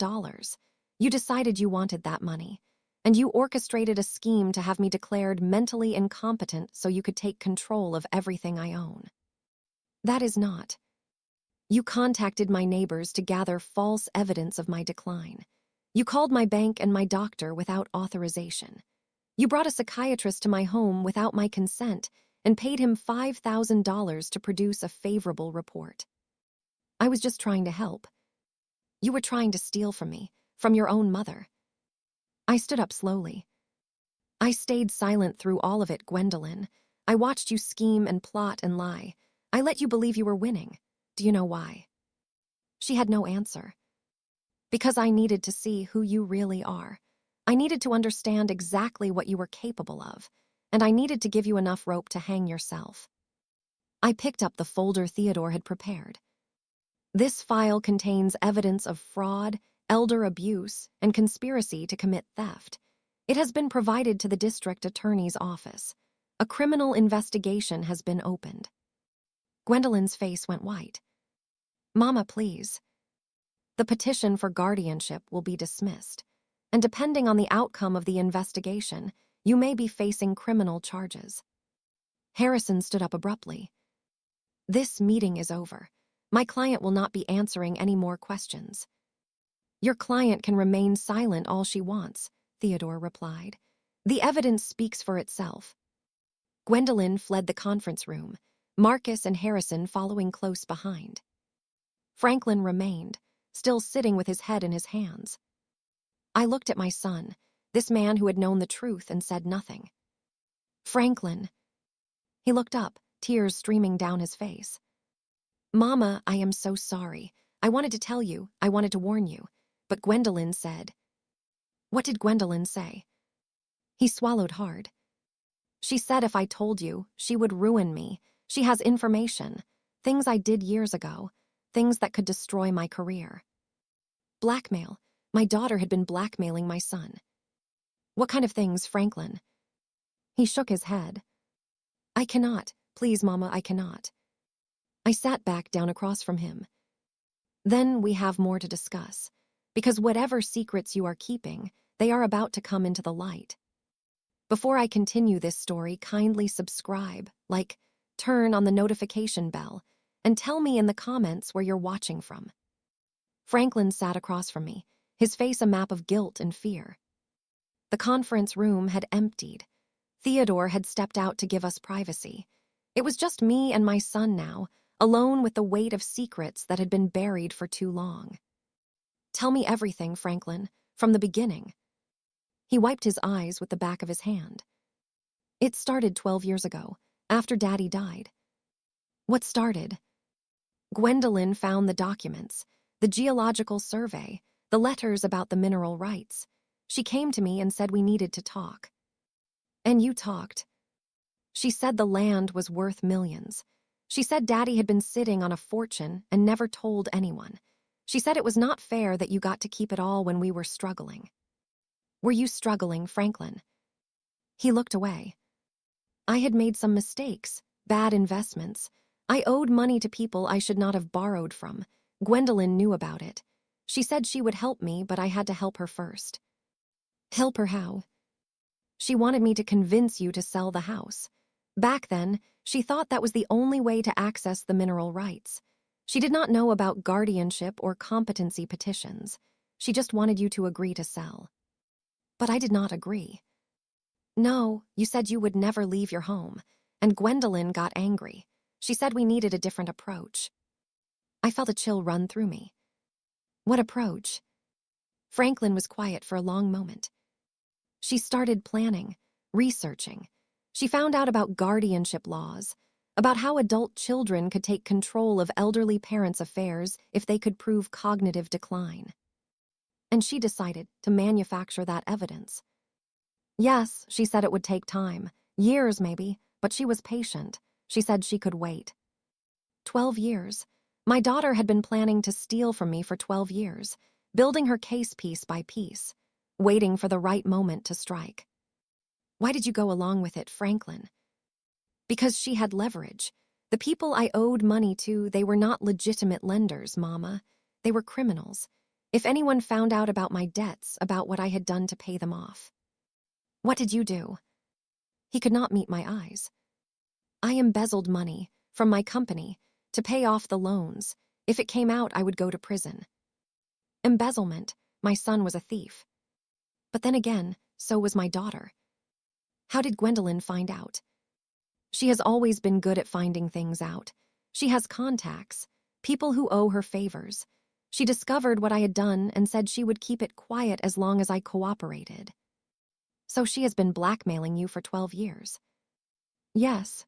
You decided you wanted that money, and you orchestrated a scheme to have me declared mentally incompetent so you could take control of everything I own. That is not. You contacted my neighbors to gather false evidence of my decline. You called my bank and my doctor without authorization. You brought a psychiatrist to my home without my consent and paid him $5,000 to produce a favorable report. I was just trying to help. You were trying to steal from me, from your own mother." I stood up slowly. "I stayed silent through all of it, Gwendolyn. I watched you scheme and plot and lie. I let you believe you were winning. Do you know why?" She had no answer. "Because I needed to see who you really are. I needed to understand exactly what you were capable of, and I needed to give you enough rope to hang yourself." I picked up the folder Theodore had prepared. "This file contains evidence of fraud, elder abuse, and conspiracy to commit theft. It has been provided to the district attorney's office. A criminal investigation has been opened." Gwendolyn's face went white. "Mama, please. The petition for guardianship will be dismissed, and depending on the outcome of the investigation, you may be facing criminal charges." Harrison stood up abruptly. "This meeting is over. My client will not be answering any more questions." "Your client can remain silent all she wants," Theodore replied. "The evidence speaks for itself." Gwendolyn fled the conference room, Marcus and Harrison following close behind. Franklin remained, still sitting with his head in his hands. I looked at my son, this man who had known the truth and said nothing. "Franklin." He looked up, tears streaming down his face. Mama, I am so sorry. I wanted to tell you, I wanted to warn you. But Gwendolyn said. What did Gwendolyn say? He swallowed hard. She said if I told you, she would ruin me. She has information. Things I did years ago. Things that could destroy my career. Blackmail. My daughter had been blackmailing my son. What kind of things, Franklin? He shook his head. I cannot. Please, Mama, I cannot. I sat back down across from him. Then we have more to discuss. Because whatever secrets you are keeping, they are about to come into the light. Before I continue this story, kindly subscribe, like, turn on the notification bell, and tell me in the comments where you're watching from. Franklin sat across from me, his face a map of guilt and fear. The conference room had emptied. Theodore had stepped out to give us privacy. It was just me and my son now, alone with the weight of secrets that had been buried for too long. Tell me everything, Franklin, from the beginning. He wiped his eyes with the back of his hand. It started 12 years ago, after Daddy died. What started? Gwendolyn found the documents, the geological survey, the letters about the mineral rights. She came to me and said we needed to talk. And you talked. She said the land was worth millions. She said Daddy had been sitting on a fortune and never told anyone. She said it was not fair that you got to keep it all when we were struggling. Were you struggling, Franklin? He looked away. I had made some mistakes, bad investments. I owed money to people I should not have borrowed from. Gwendolyn knew about it. She said she would help me, but I had to help her first. Help her how? She wanted me to convince you to sell the house. Back then, she thought that was the only way to access the mineral rights. She did not know about guardianship or competency petitions. She just wanted you to agree to sell. But I did not agree. No, you said you would never leave your home, and Gwendolyn got angry. She said we needed a different approach. I felt a chill run through me. What approach? Franklin was quiet for a long moment. She started planning, researching. She found out about guardianship laws, about how adult children could take control of elderly parents' affairs if they could prove cognitive decline. And she decided to manufacture that evidence. Yes, she said it would take time, years maybe, but she was patient. She said she could wait. 12 years. My daughter had been planning to steal from me for 12 years, building her case piece by piece, waiting for the right moment to strike. Why did you go along with it, Franklin? Because she had leverage. The people I owed money to, they were not legitimate lenders, Mama. They were criminals. If anyone found out about my debts, about what I had done to pay them off. What did you do? He could not meet my eyes. I embezzled money from my company to pay off the loans. If it came out, I would go to prison. Embezzlement. My son was a thief. But then again, so was my daughter. How did Gwendolyn find out? She has always been good at finding things out. She has contacts, people who owe her favors. She discovered what I had done and said she would keep it quiet as long as I cooperated. So she has been blackmailing you for 12 years. Yes.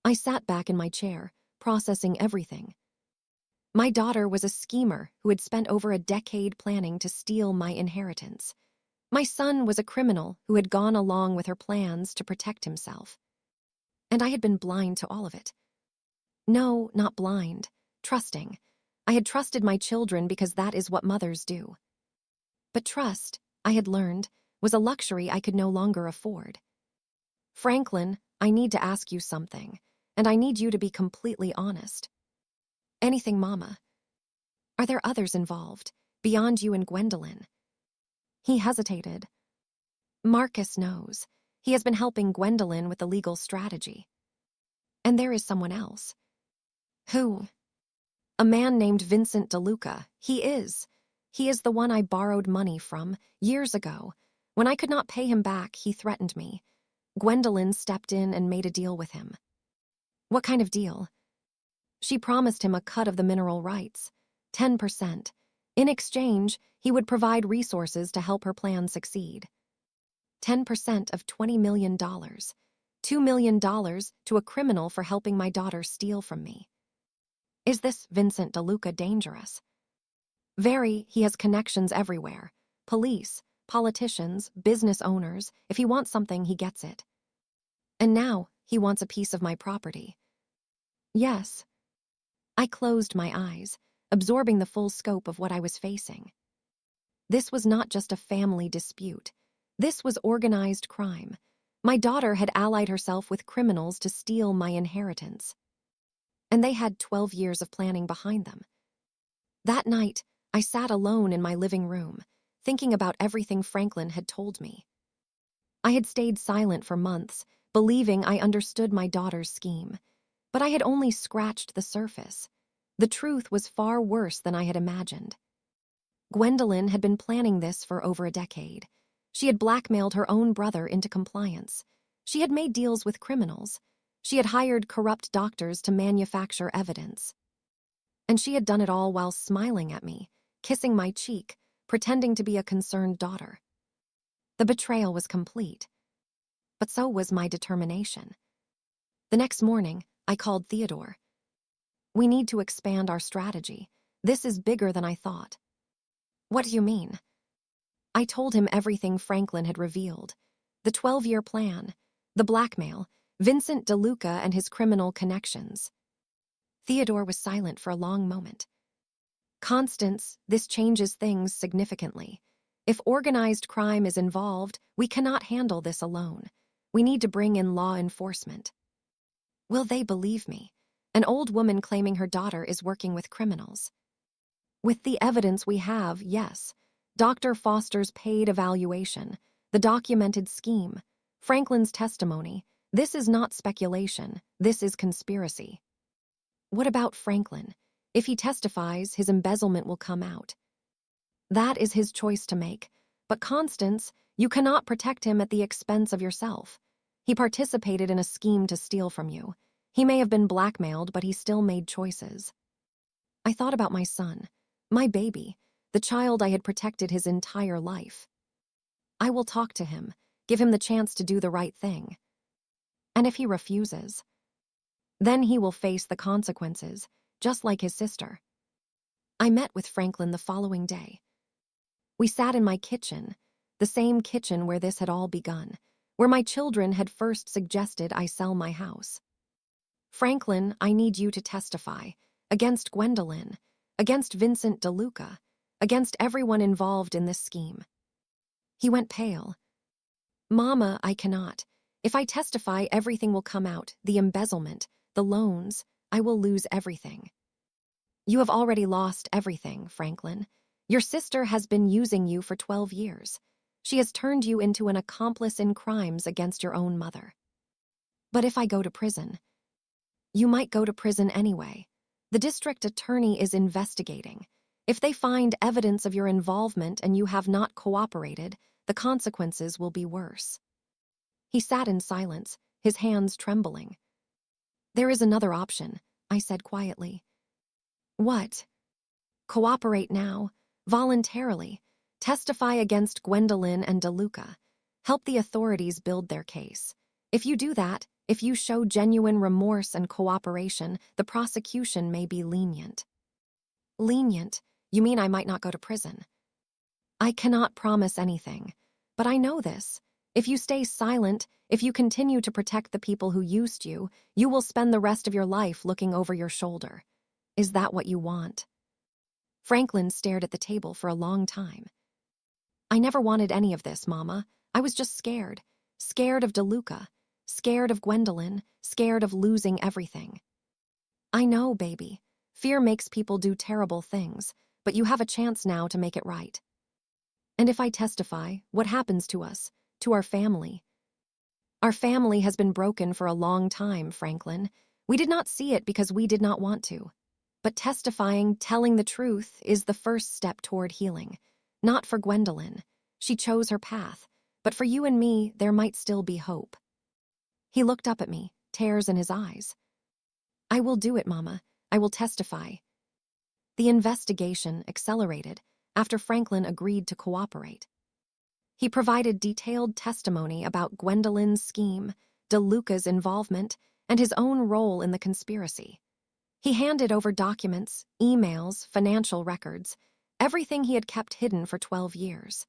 I sat back in my chair, processing everything. My daughter was a schemer who had spent over a decade planning to steal my inheritance. My son was a criminal who had gone along with her plans to protect himself. And I had been blind to all of it. No, not blind, trusting. I had trusted my children because that is what mothers do. But trust, I had learned, was a luxury I could no longer afford. Franklin, I need to ask you something, and I need you to be completely honest. Anything, Mama. Are there others involved, beyond you and Gwendolyn? He hesitated. Marcus knows. He has been helping Gwendolyn with the legal strategy. And there is someone else. Who? A man named Vincent DeLuca. He is the one I borrowed money from years ago. When I could not pay him back, he threatened me. Gwendolyn stepped in and made a deal with him. What kind of deal? She promised him a cut of the mineral rights, 10%. In exchange, he would provide resources to help her plan succeed. 10% of $20 million. $2 million to a criminal for helping my daughter steal from me. Is this Vincent DeLuca dangerous? Very, he has connections everywhere. Police, politicians, business owners. If he wants something, he gets it. And now, he wants a piece of my property. Yes. I closed my eyes, absorbing the full scope of what I was facing. This was not just a family dispute. This was organized crime. My daughter had allied herself with criminals to steal my inheritance. And they had 12 years of planning behind them. That night, I sat alone in my living room, thinking about everything Franklin had told me. I had stayed silent for months, believing I understood my daughter's scheme. But I had only scratched the surface. The truth was far worse than I had imagined. Gwendolyn had been planning this for over a decade. She had blackmailed her own brother into compliance. She had made deals with criminals. She had hired corrupt doctors to manufacture evidence. And she had done it all while smiling at me, kissing my cheek, pretending to be a concerned daughter. The betrayal was complete. But so was my determination. The next morning, I called Theodore. We need to expand our strategy. This is bigger than I thought. What do you mean? I told him everything Franklin had revealed. The 12-year plan, the blackmail, Vincent DeLuca and his criminal connections. Theodore was silent for a long moment. Constance, this changes things significantly. If organized crime is involved, we cannot handle this alone. We need to bring in law enforcement. Will they believe me? An old woman claiming her daughter is working with criminals. With the evidence we have, yes. Dr. Foster's paid evaluation, the documented scheme, Franklin's testimony. This is not speculation. This is conspiracy. What about Franklin? If he testifies, his embezzlement will come out. That is his choice to make. But Constance, you cannot protect him at the expense of yourself. He participated in a scheme to steal from you. He may have been blackmailed, but he still made choices. I thought about my son, my baby, the child I had protected his entire life. I will talk to him, give him the chance to do the right thing. And if he refuses, then he will face the consequences, just like his sister. I met with Franklin the following day. We sat in my kitchen, the same kitchen where this had all begun, where my children had first suggested I sell my house. Franklin, I need you to testify, against Gwendolyn, against Vincent DeLuca, against everyone involved in this scheme. He went pale. Mama, I cannot. If I testify, everything will come out, the embezzlement, the loans. I will lose everything. You have already lost everything, Franklin. Your sister has been using you for 12 years. She has turned you into an accomplice in crimes against your own mother. But if I go to prison, you might go to prison anyway. The district attorney is investigating. If they find evidence of your involvement and you have not cooperated, the consequences will be worse. He sat in silence, his hands trembling. There is another option, I said quietly. What? Cooperate now, voluntarily. Testify against Gwendolyn and DeLuca. Help the authorities build their case. If you do that, if you show genuine remorse and cooperation, the prosecution may be lenient. Lenient? You mean I might not go to prison? I cannot promise anything, but I know this. If you stay silent, if you continue to protect the people who used you, you will spend the rest of your life looking over your shoulder. Is that what you want? Franklin stared at the table for a long time. I never wanted any of this, Mama. I was just scared. Scared of DeLuca. Scared of Gwendolyn. Scared of losing everything. I know, baby. Fear makes people do terrible things, but you have a chance now to make it right. And if I testify, what happens to us, to our family? Our family has been broken for a long time, Franklin. We did not see it because we did not want to. But testifying, telling the truth, is the first step toward healing. Not for Gwendolyn. She chose her path. But for you and me, there might still be hope. He looked up at me, tears in his eyes. I will do it, Mama. I will testify. The investigation accelerated after Franklin agreed to cooperate. He provided detailed testimony about Gwendolyn's scheme, DeLuca's involvement, and his own role in the conspiracy. He handed over documents, emails, financial records, everything he had kept hidden for 12 years.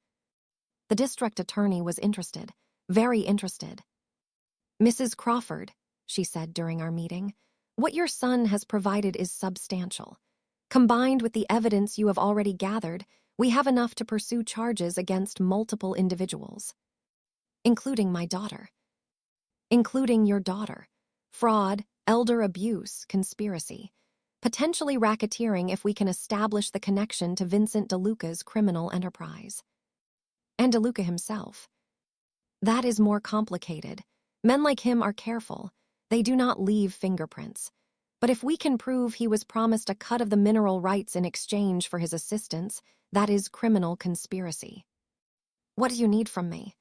The district attorney was interested, very interested. "Mrs. Crawford," she said during our meeting, "what your son has provided is substantial. Combined with the evidence you have already gathered, we have enough to pursue charges against multiple individuals, including my daughter. Including your daughter. Fraud, elder abuse, conspiracy. Potentially racketeering if we can establish the connection to Vincent DeLuca's criminal enterprise. And DeLuca himself. That is more complicated. Men like him are careful. They do not leave fingerprints. But if we can prove he was promised a cut of the mineral rights in exchange for his assistance, that is criminal conspiracy. What do you need from me?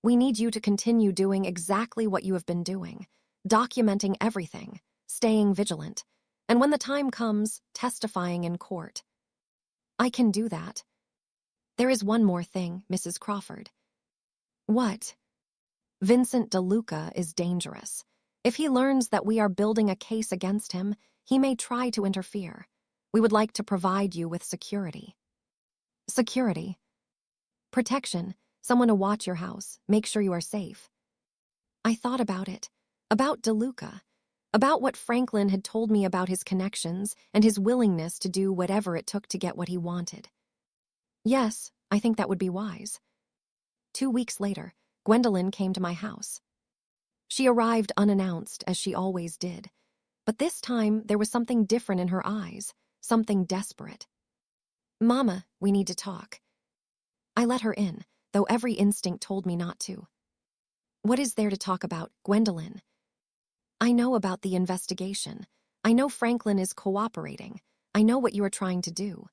We need you to continue doing exactly what you have been doing, documenting everything, staying vigilant, and when the time comes, testifying in court. I can do that. There is one more thing, Mrs. Crawford." "What?" "Vincent DeLuca is dangerous. If he learns that we are building a case against him, he may try to interfere. We would like to provide you with security." "Security?" "Protection. Someone to watch your house, make sure you are safe." I thought about it, about DeLuca, about what Franklin had told me about his connections and his willingness to do whatever it took to get what he wanted. Yes, I think that would be wise. 2 weeks later, Gwendolyn came to my house. She arrived unannounced, as she always did, but this time there was something different in her eyes, something desperate. "Mama, we need to talk." I let her in, though every instinct told me not to. "What is there to talk about, Gwendolyn?" "I know about the investigation. I know Franklin is cooperating. I know what you are trying to do."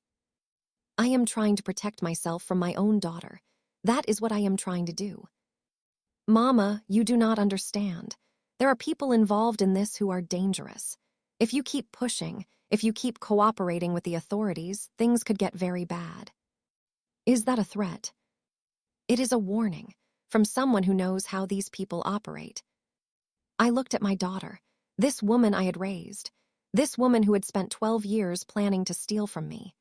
"I am trying to protect myself from my own daughter. That is what I am trying to do." "Mama, you do not understand. There are people involved in this who are dangerous. If you keep pushing, if you keep cooperating with the authorities, things could get very bad." "Is that a threat?" "It is a warning, from someone who knows how these people operate." I looked at my daughter, this woman I had raised, this woman who had spent 12 years planning to steal from me.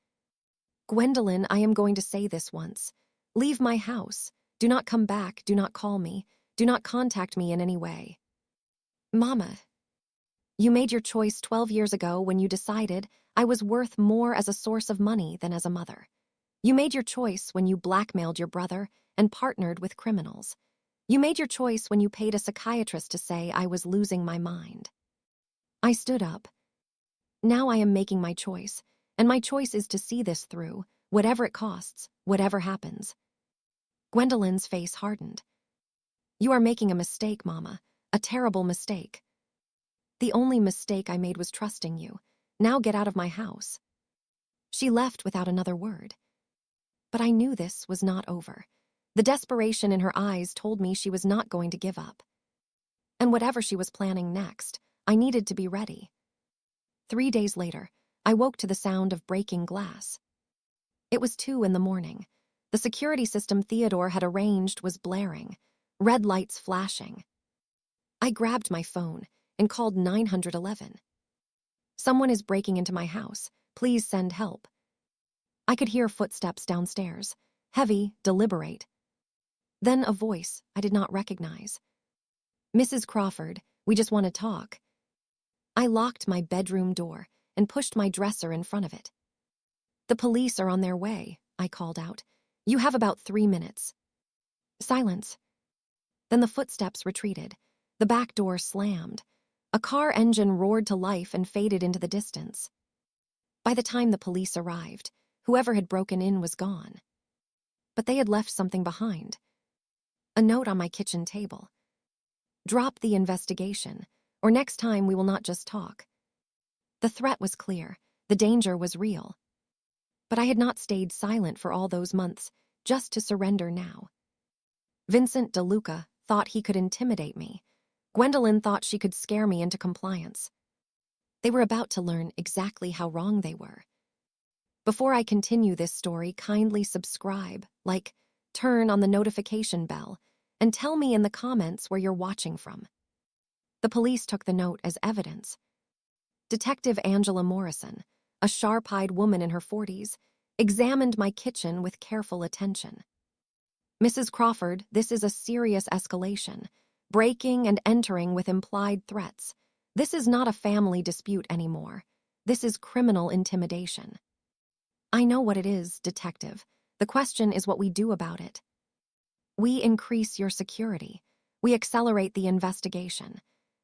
"Gwendolyn, I am going to say this once. Leave my house. Do not come back, do not call me, do not contact me in any way." "Mama, you made your choice 12 years ago when you decided I was worth more as a source of money than as a mother. You made your choice when you blackmailed your brother and partnered with criminals. You made your choice when you paid a psychiatrist to say I was losing my mind." I stood up. "Now I am making my choice, and my choice is to see this through, whatever it costs, whatever happens." Gwendolyn's face hardened. "You are making a mistake, Mama, a terrible mistake." "The only mistake I made was trusting you. Now get out of my house." She left without another word. But I knew this was not over. The desperation in her eyes told me she was not going to give up. And whatever she was planning next, I needed to be ready. 3 days later, I woke to the sound of breaking glass. It was 2 in the morning. The security system Theodore had arranged was blaring, red lights flashing. I grabbed my phone and called 911. "Someone is breaking into my house. Please send help." I could hear footsteps downstairs, heavy, deliberate. Then a voice I did not recognize. "Mrs. Crawford, we just want to talk." I locked my bedroom door and pushed my dresser in front of it. "The police are on their way," I called out. "You have about 3 minutes." Silence. Then the footsteps retreated. The back door slammed. A car engine roared to life and faded into the distance. By the time the police arrived, whoever had broken in was gone. But they had left something behind. A note on my kitchen table. "Drop the investigation, or next time we will not just talk." The threat was clear. The danger was real. But I had not stayed silent for all those months, just to surrender now. Vincent DeLuca thought he could intimidate me. Gwendolyn thought she could scare me into compliance. They were about to learn exactly how wrong they were. Before I continue this story, kindly subscribe, like, turn on the notification bell, and tell me in the comments where you're watching from. The police took the note as evidence. Detective Angela Morrison, a sharp-eyed woman in her 40s, examined my kitchen with careful attention. "Mrs. Crawford, this is a serious escalation, breaking and entering with implied threats. This is not a family dispute anymore. This is criminal intimidation." "I know what it is, Detective. The question is what we do about it." "We increase your security. We accelerate the investigation.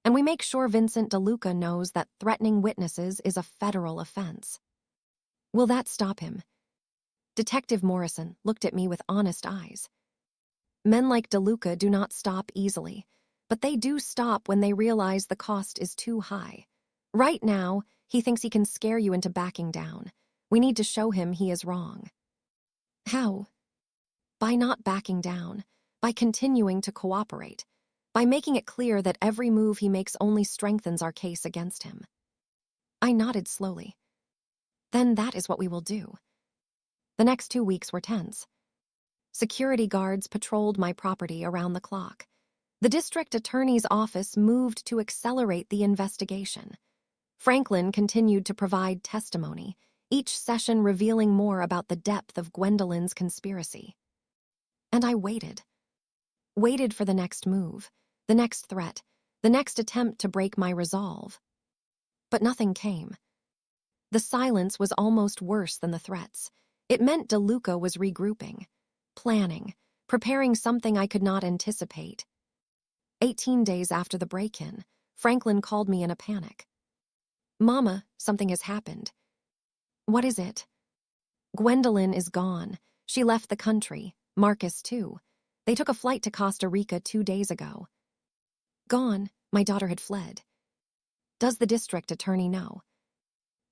And we make sure Vincent DeLuca knows that threatening witnesses is a federal offense." "Will that stop him?" Detective Morrison looked at me with honest eyes. "Men like DeLuca do not stop easily, but they do stop when they realize the cost is too high. Right now, he thinks he can scare you into backing down. We need to show him he is wrong." "How?" "By not backing down, by continuing to cooperate, by making it clear that every move he makes only strengthens our case against him." I nodded slowly. "Then that is what we will do." The next 2 weeks were tense. Security guards patrolled my property around the clock. The district attorney's office moved to accelerate the investigation. Franklin continued to provide testimony, each session revealing more about the depth of Gwendolyn's conspiracy. And I waited. Waited for the next move, the next threat, the next attempt to break my resolve. But nothing came. The silence was almost worse than the threats. It meant DeLuca was regrouping, planning, preparing something I could not anticipate. 18 days after the break-in, Franklin called me in a panic. "Mama, something has happened." "What is it?" "Gwendolyn is gone. She left the country. Marcus, too. They took a flight to Costa Rica 2 days ago." "Gone?" My daughter had fled. "Does the district attorney know?"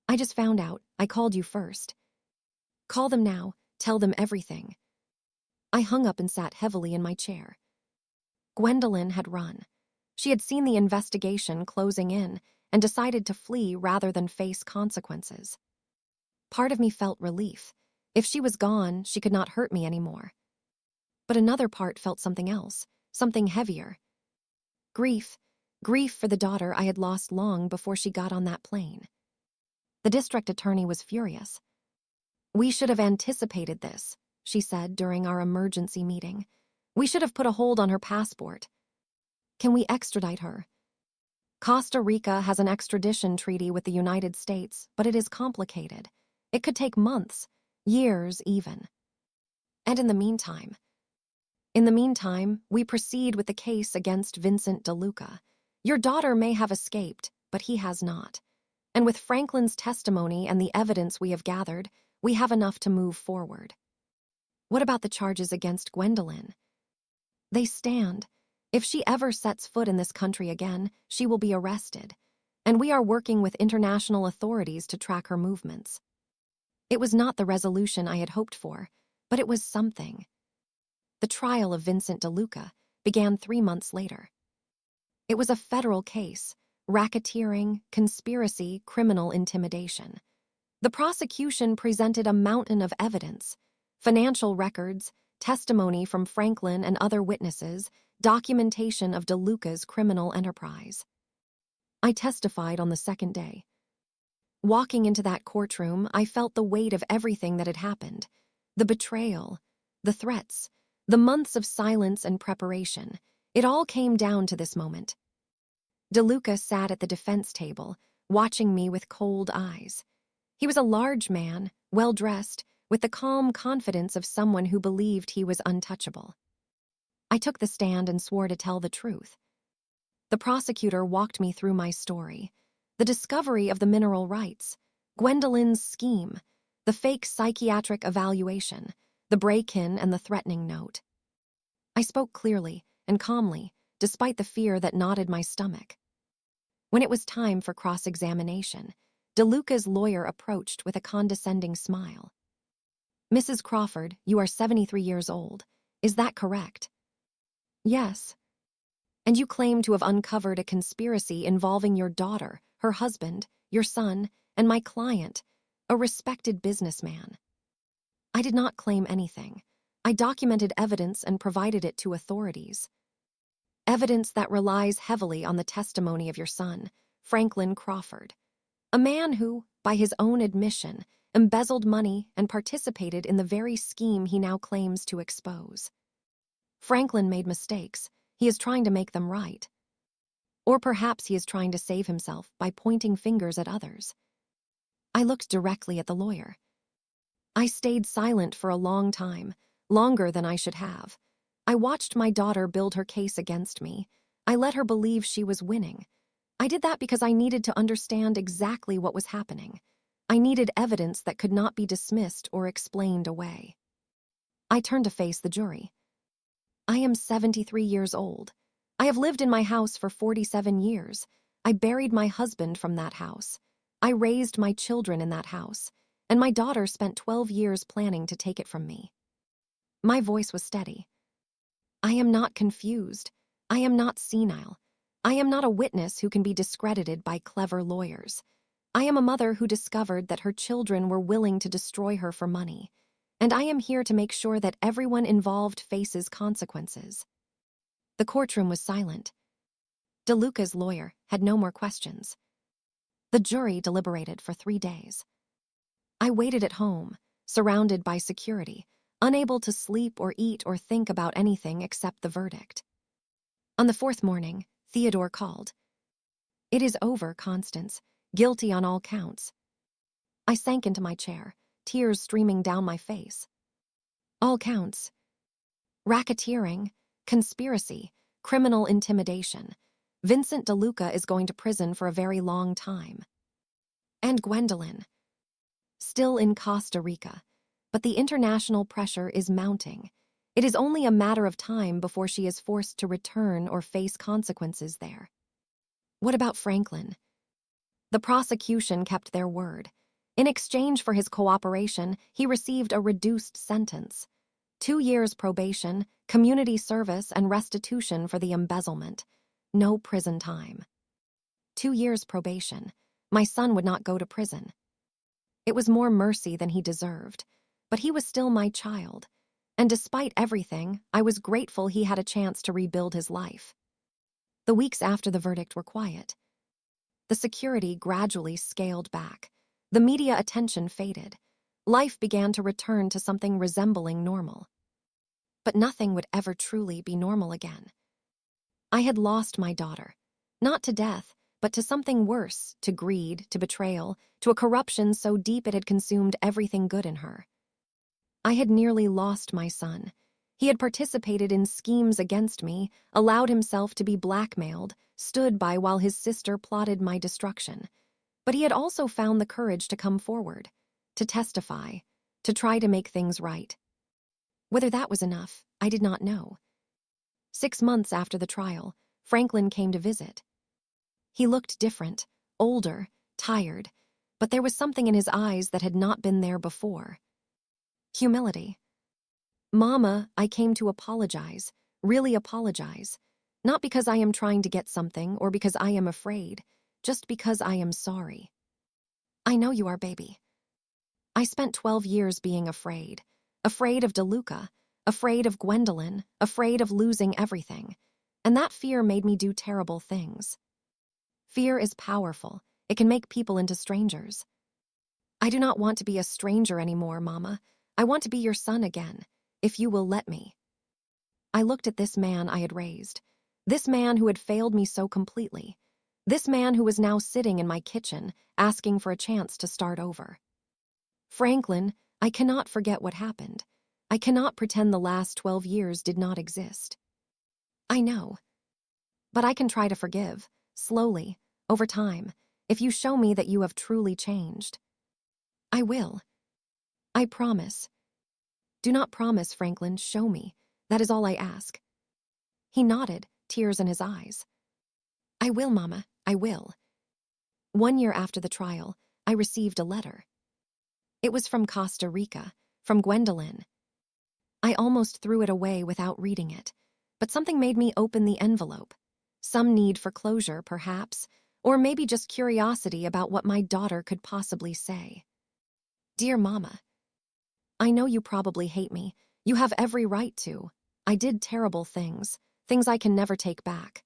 "I just found out. I called you first." "Call them now. Tell them everything." I hung up and sat heavily in my chair. Gwendolyn had run. She had seen the investigation closing in and decided to flee rather than face consequences. Part of me felt relief. If she was gone, she could not hurt me anymore. But another part felt something else, something heavier. Grief. Grief for the daughter I had lost long before she got on that plane. The district attorney was furious. "We should have anticipated this," she said during our emergency meeting. "We should have put a hold on her passport. Can we extradite her?" "Costa Rica has an extradition treaty with the United States, but it is complicated. It could take months, years even." "And in the meantime?" "In the meantime, we proceed with the case against Vincent DeLuca. Your daughter may have escaped, but he has not. And with Franklin's testimony and the evidence we have gathered, we have enough to move forward." "What about the charges against Gwendolyn?" "They stand. If she ever sets foot in this country again, she will be arrested. And we are working with international authorities to track her movements." It was not the resolution I had hoped for, but it was something. The trial of Vincent DeLuca began 3 months later. It was a federal case, racketeering, conspiracy, criminal intimidation. The prosecution presented a mountain of evidence, financial records, testimony from Franklin and other witnesses, documentation of DeLuca's criminal enterprise. I testified on the second day. Walking into that courtroom, I felt the weight of everything that had happened. The betrayal, the threats, the months of silence and preparation. It all came down to this moment. DeLuca sat at the defense table, watching me with cold eyes. He was a large man, well-dressed, with the calm confidence of someone who believed he was untouchable. I took the stand and swore to tell the truth. The prosecutor walked me through my story. The discovery of the mineral rights, Gwendolyn's scheme, the fake psychiatric evaluation, the break-in and the threatening note. I spoke clearly and calmly, despite the fear that knotted my stomach. When it was time for cross-examination, DeLuca's lawyer approached with a condescending smile. "Mrs. Crawford, you are 73 years old. Is that correct?" "Yes." "And you claim to have uncovered a conspiracy involving your daughter, her husband, your son, and my client, a respected businessman." "I did not claim anything. I documented evidence and provided it to authorities. Evidence that relies heavily on the testimony of your son, Franklin Crawford. A man who, by his own admission, embezzled money and participated in the very scheme he now claims to expose. Franklin made mistakes. He is trying to make them right. Or perhaps he is trying to save himself by pointing fingers at others. I looked directly at the lawyer. I stayed silent for a long time, longer than I should have. I watched my daughter build her case against me. I let her believe she was winning. I did that because I needed to understand exactly what was happening. I needed evidence that could not be dismissed or explained away. I turned to face the jury. I am 73 years old. I have lived in my house for 47 years. I buried my husband from that house. I raised my children in that house, and my daughter spent 12 years planning to take it from me. My voice was steady. I am not confused. I am not senile. I am not a witness who can be discredited by clever lawyers. I am a mother who discovered that her children were willing to destroy her for money, and I am here to make sure that everyone involved faces consequences. The courtroom was silent. DeLuca's lawyer had no more questions. The jury deliberated for 3 days. I waited at home, surrounded by security, unable to sleep or eat or think about anything except the verdict. On the 4th morning, Theodore called. "It is over, Constance. Guilty on all counts." I sank into my chair, tears streaming down my face. All counts. Racketeering, conspiracy, criminal intimidation. Vincent DeLuca is going to prison for a very long time. And Gwendolyn. Still in Costa Rica, but the international pressure is mounting. It is only a matter of time before she is forced to return or face consequences there. What about Franklin? The prosecution kept their word. In exchange for his cooperation, he received a reduced sentence. 2 years probation, community service, and restitution for the embezzlement. No prison time. 2 years probation. My son would not go to prison. It was more mercy than he deserved, but he was still my child, and despite everything, I was grateful he had a chance to rebuild his life. The weeks after the verdict were quiet. The security gradually scaled back. The media attention faded. Life began to return to something resembling normal. But nothing would ever truly be normal again. I had lost my daughter, not to death, but to something worse, to greed, to betrayal, to a corruption so deep it had consumed everything good in her. I had nearly lost my son. He had participated in schemes against me, allowed himself to be blackmailed, stood by while his sister plotted my destruction. But he had also found the courage to come forward, to testify, to try to make things right. Whether that was enough, I did not know. 6 months after the trial, Franklin came to visit. He looked different, older, tired, but there was something in his eyes that had not been there before. Humility. "Mama, I came to apologize, really apologize. Not because I am trying to get something or because I am afraid, just because I am sorry. I know you are, baby. I spent 12 years being afraid. Afraid of DeLuca, afraid of Gwendolyn, afraid of losing everything. And that fear made me do terrible things. Fear is powerful. It can make people into strangers. I do not want to be a stranger anymore, Mama. I want to be your son again, if you will let me." I looked at this man I had raised, this man who had failed me so completely, this man who was now sitting in my kitchen, asking for a chance to start over. "Franklin, I cannot forget what happened. I cannot pretend the last 12 years did not exist. I know. But I can try to forgive, slowly, over time, if you show me that you have truly changed. I will. I promise. Do not promise, Franklin, show me. That is all I ask." He nodded, tears in his eyes. "I will, Mama, I will." 1 year after the trial, I received a letter. It was from Costa Rica, from Gwendolyn. I almost threw it away without reading it, but something made me open the envelope. Some need for closure, perhaps, or maybe just curiosity about what my daughter could possibly say. "Dear Mama, I know you probably hate me. You have every right to. I did terrible things, things I can never take back.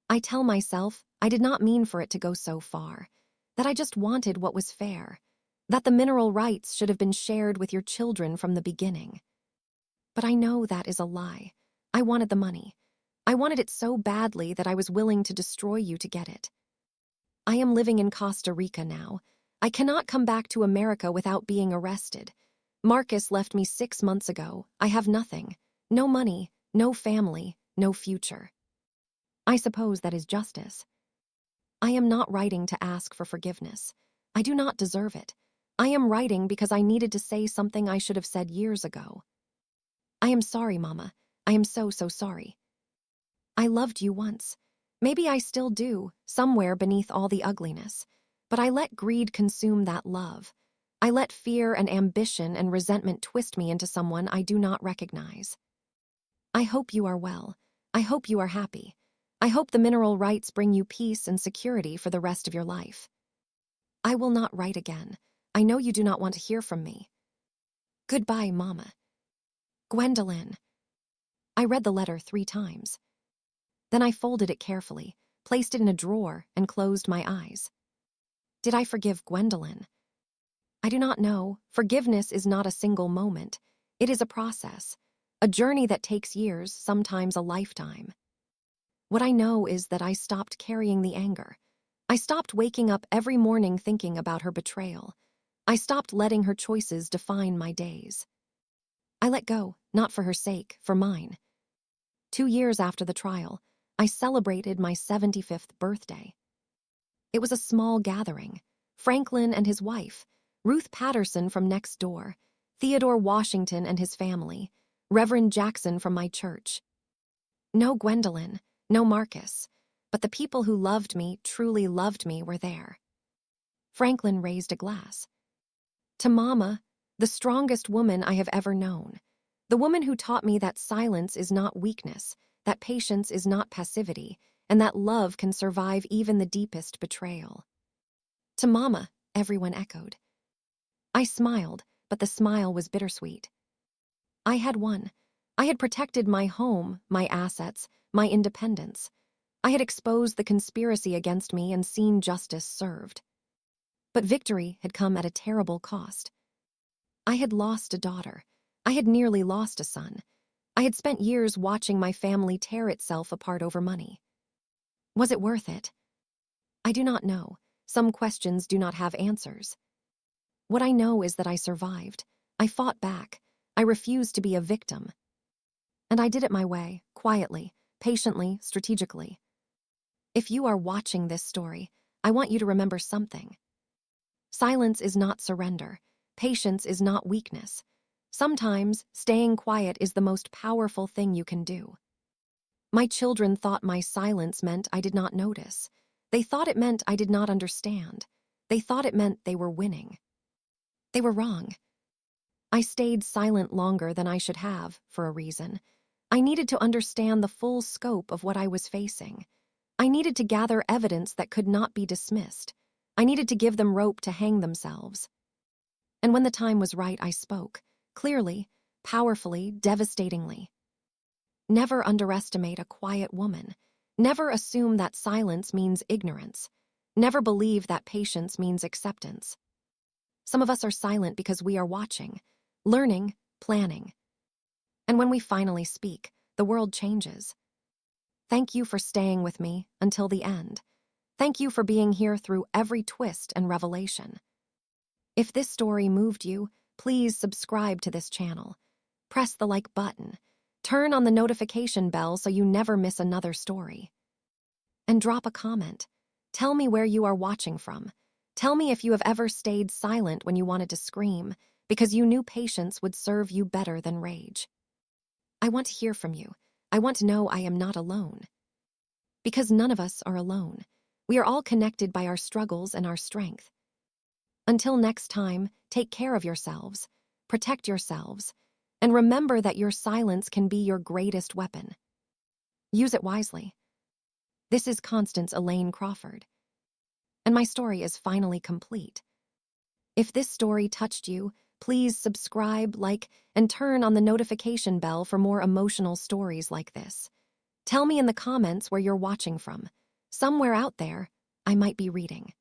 I tell myself I did not mean for it to go so far. that I just wanted what was fair, that the mineral rights should have been shared with your children from the beginning. But I know that is a lie. I wanted the money. I wanted it so badly that I was willing to destroy you to get it. I am living in Costa Rica now. I cannot come back to America without being arrested. Marcus left me 6 months ago. I have nothing. No money, no family, no future. I suppose that is justice. I am not writing to ask for forgiveness. I do not deserve it. I am writing because I needed to say something I should have said years ago. I am sorry, Mama. I am so sorry. I loved you once. Maybe I still do, somewhere beneath all the ugliness. But I let greed consume that love. I let fear and ambition and resentment twist me into someone I do not recognize. I hope you are well. I hope you are happy. I hope the mineral rights bring you peace and security for the rest of your life. I will not write again. I know you do not want to hear from me. Goodbye, Mama. Gwendolyn. I read the letter 3 times. Then I folded it carefully, placed it in a drawer, and closed my eyes. Did I forgive Gwendolyn? I do not know. Forgiveness is not a single moment. It is a process, a journey that takes years, sometimes a lifetime. What I know is that I stopped carrying the anger. I stopped waking up every morning thinking about her betrayal. I stopped letting her choices define my days. I let go, not for her sake, for mine. 2 years after the trial, I celebrated my 75th birthday. It was a small gathering. Franklin and his wife, Ruth Patterson from next door, Theodore Washington and his family, Reverend Jackson from my church. No Gwendolyn, no Marcus, but the people who loved me, truly loved me, were there. Franklin raised a glass. To Mama, the strongest woman I have ever known. The woman who taught me that silence is not weakness, that patience is not passivity, and that love can survive even the deepest betrayal. To Mama, everyone echoed. I smiled, but the smile was bittersweet. I had won. I had protected my home, my assets, my independence. I had exposed the conspiracy against me and seen justice served. But victory had come at a terrible cost. I had lost a daughter. I had nearly lost a son. I had spent years watching my family tear itself apart over money. Was it worth it? I do not know. Some questions do not have answers. What I know is that I survived. I fought back. I refused to be a victim. And I did it my way, quietly, patiently, strategically. If you are watching this story, I want you to remember something. Silence is not surrender. Patience is not weakness. Sometimes, staying quiet is the most powerful thing you can do. My children thought my silence meant I did not notice. They thought it meant I did not understand. They thought it meant they were winning. They were wrong. I stayed silent longer than I should have, for a reason. I needed to understand the full scope of what I was facing. I needed to gather evidence that could not be dismissed. I needed to give them rope to hang themselves. And when the time was right, I spoke, clearly, powerfully, devastatingly. Never underestimate a quiet woman. Never assume that silence means ignorance. Never believe that patience means acceptance. Some of us are silent because we are watching, learning, planning. And when we finally speak, the world changes. Thank you for staying with me until the end. Thank you for being here through every twist and revelation. If this story moved you, please subscribe to this channel. Press the like button. Turn on the notification bell so you never miss another story. And drop a comment. Tell me where you are watching from. Tell me if you have ever stayed silent when you wanted to scream, because you knew patience would serve you better than rage. I want to hear from you. I want to know I am not alone. Because none of us are alone. We are all connected by our struggles and our strength. Until next time, take care of yourselves, protect yourselves, and remember that your silence can be your greatest weapon. Use it wisely. This is Constance Elaine Crawford. And my story is finally complete. If this story touched you, please subscribe, like, and turn on the notification bell for more emotional stories like this. Tell me in the comments where you're watching from. Somewhere out there, I might be reading.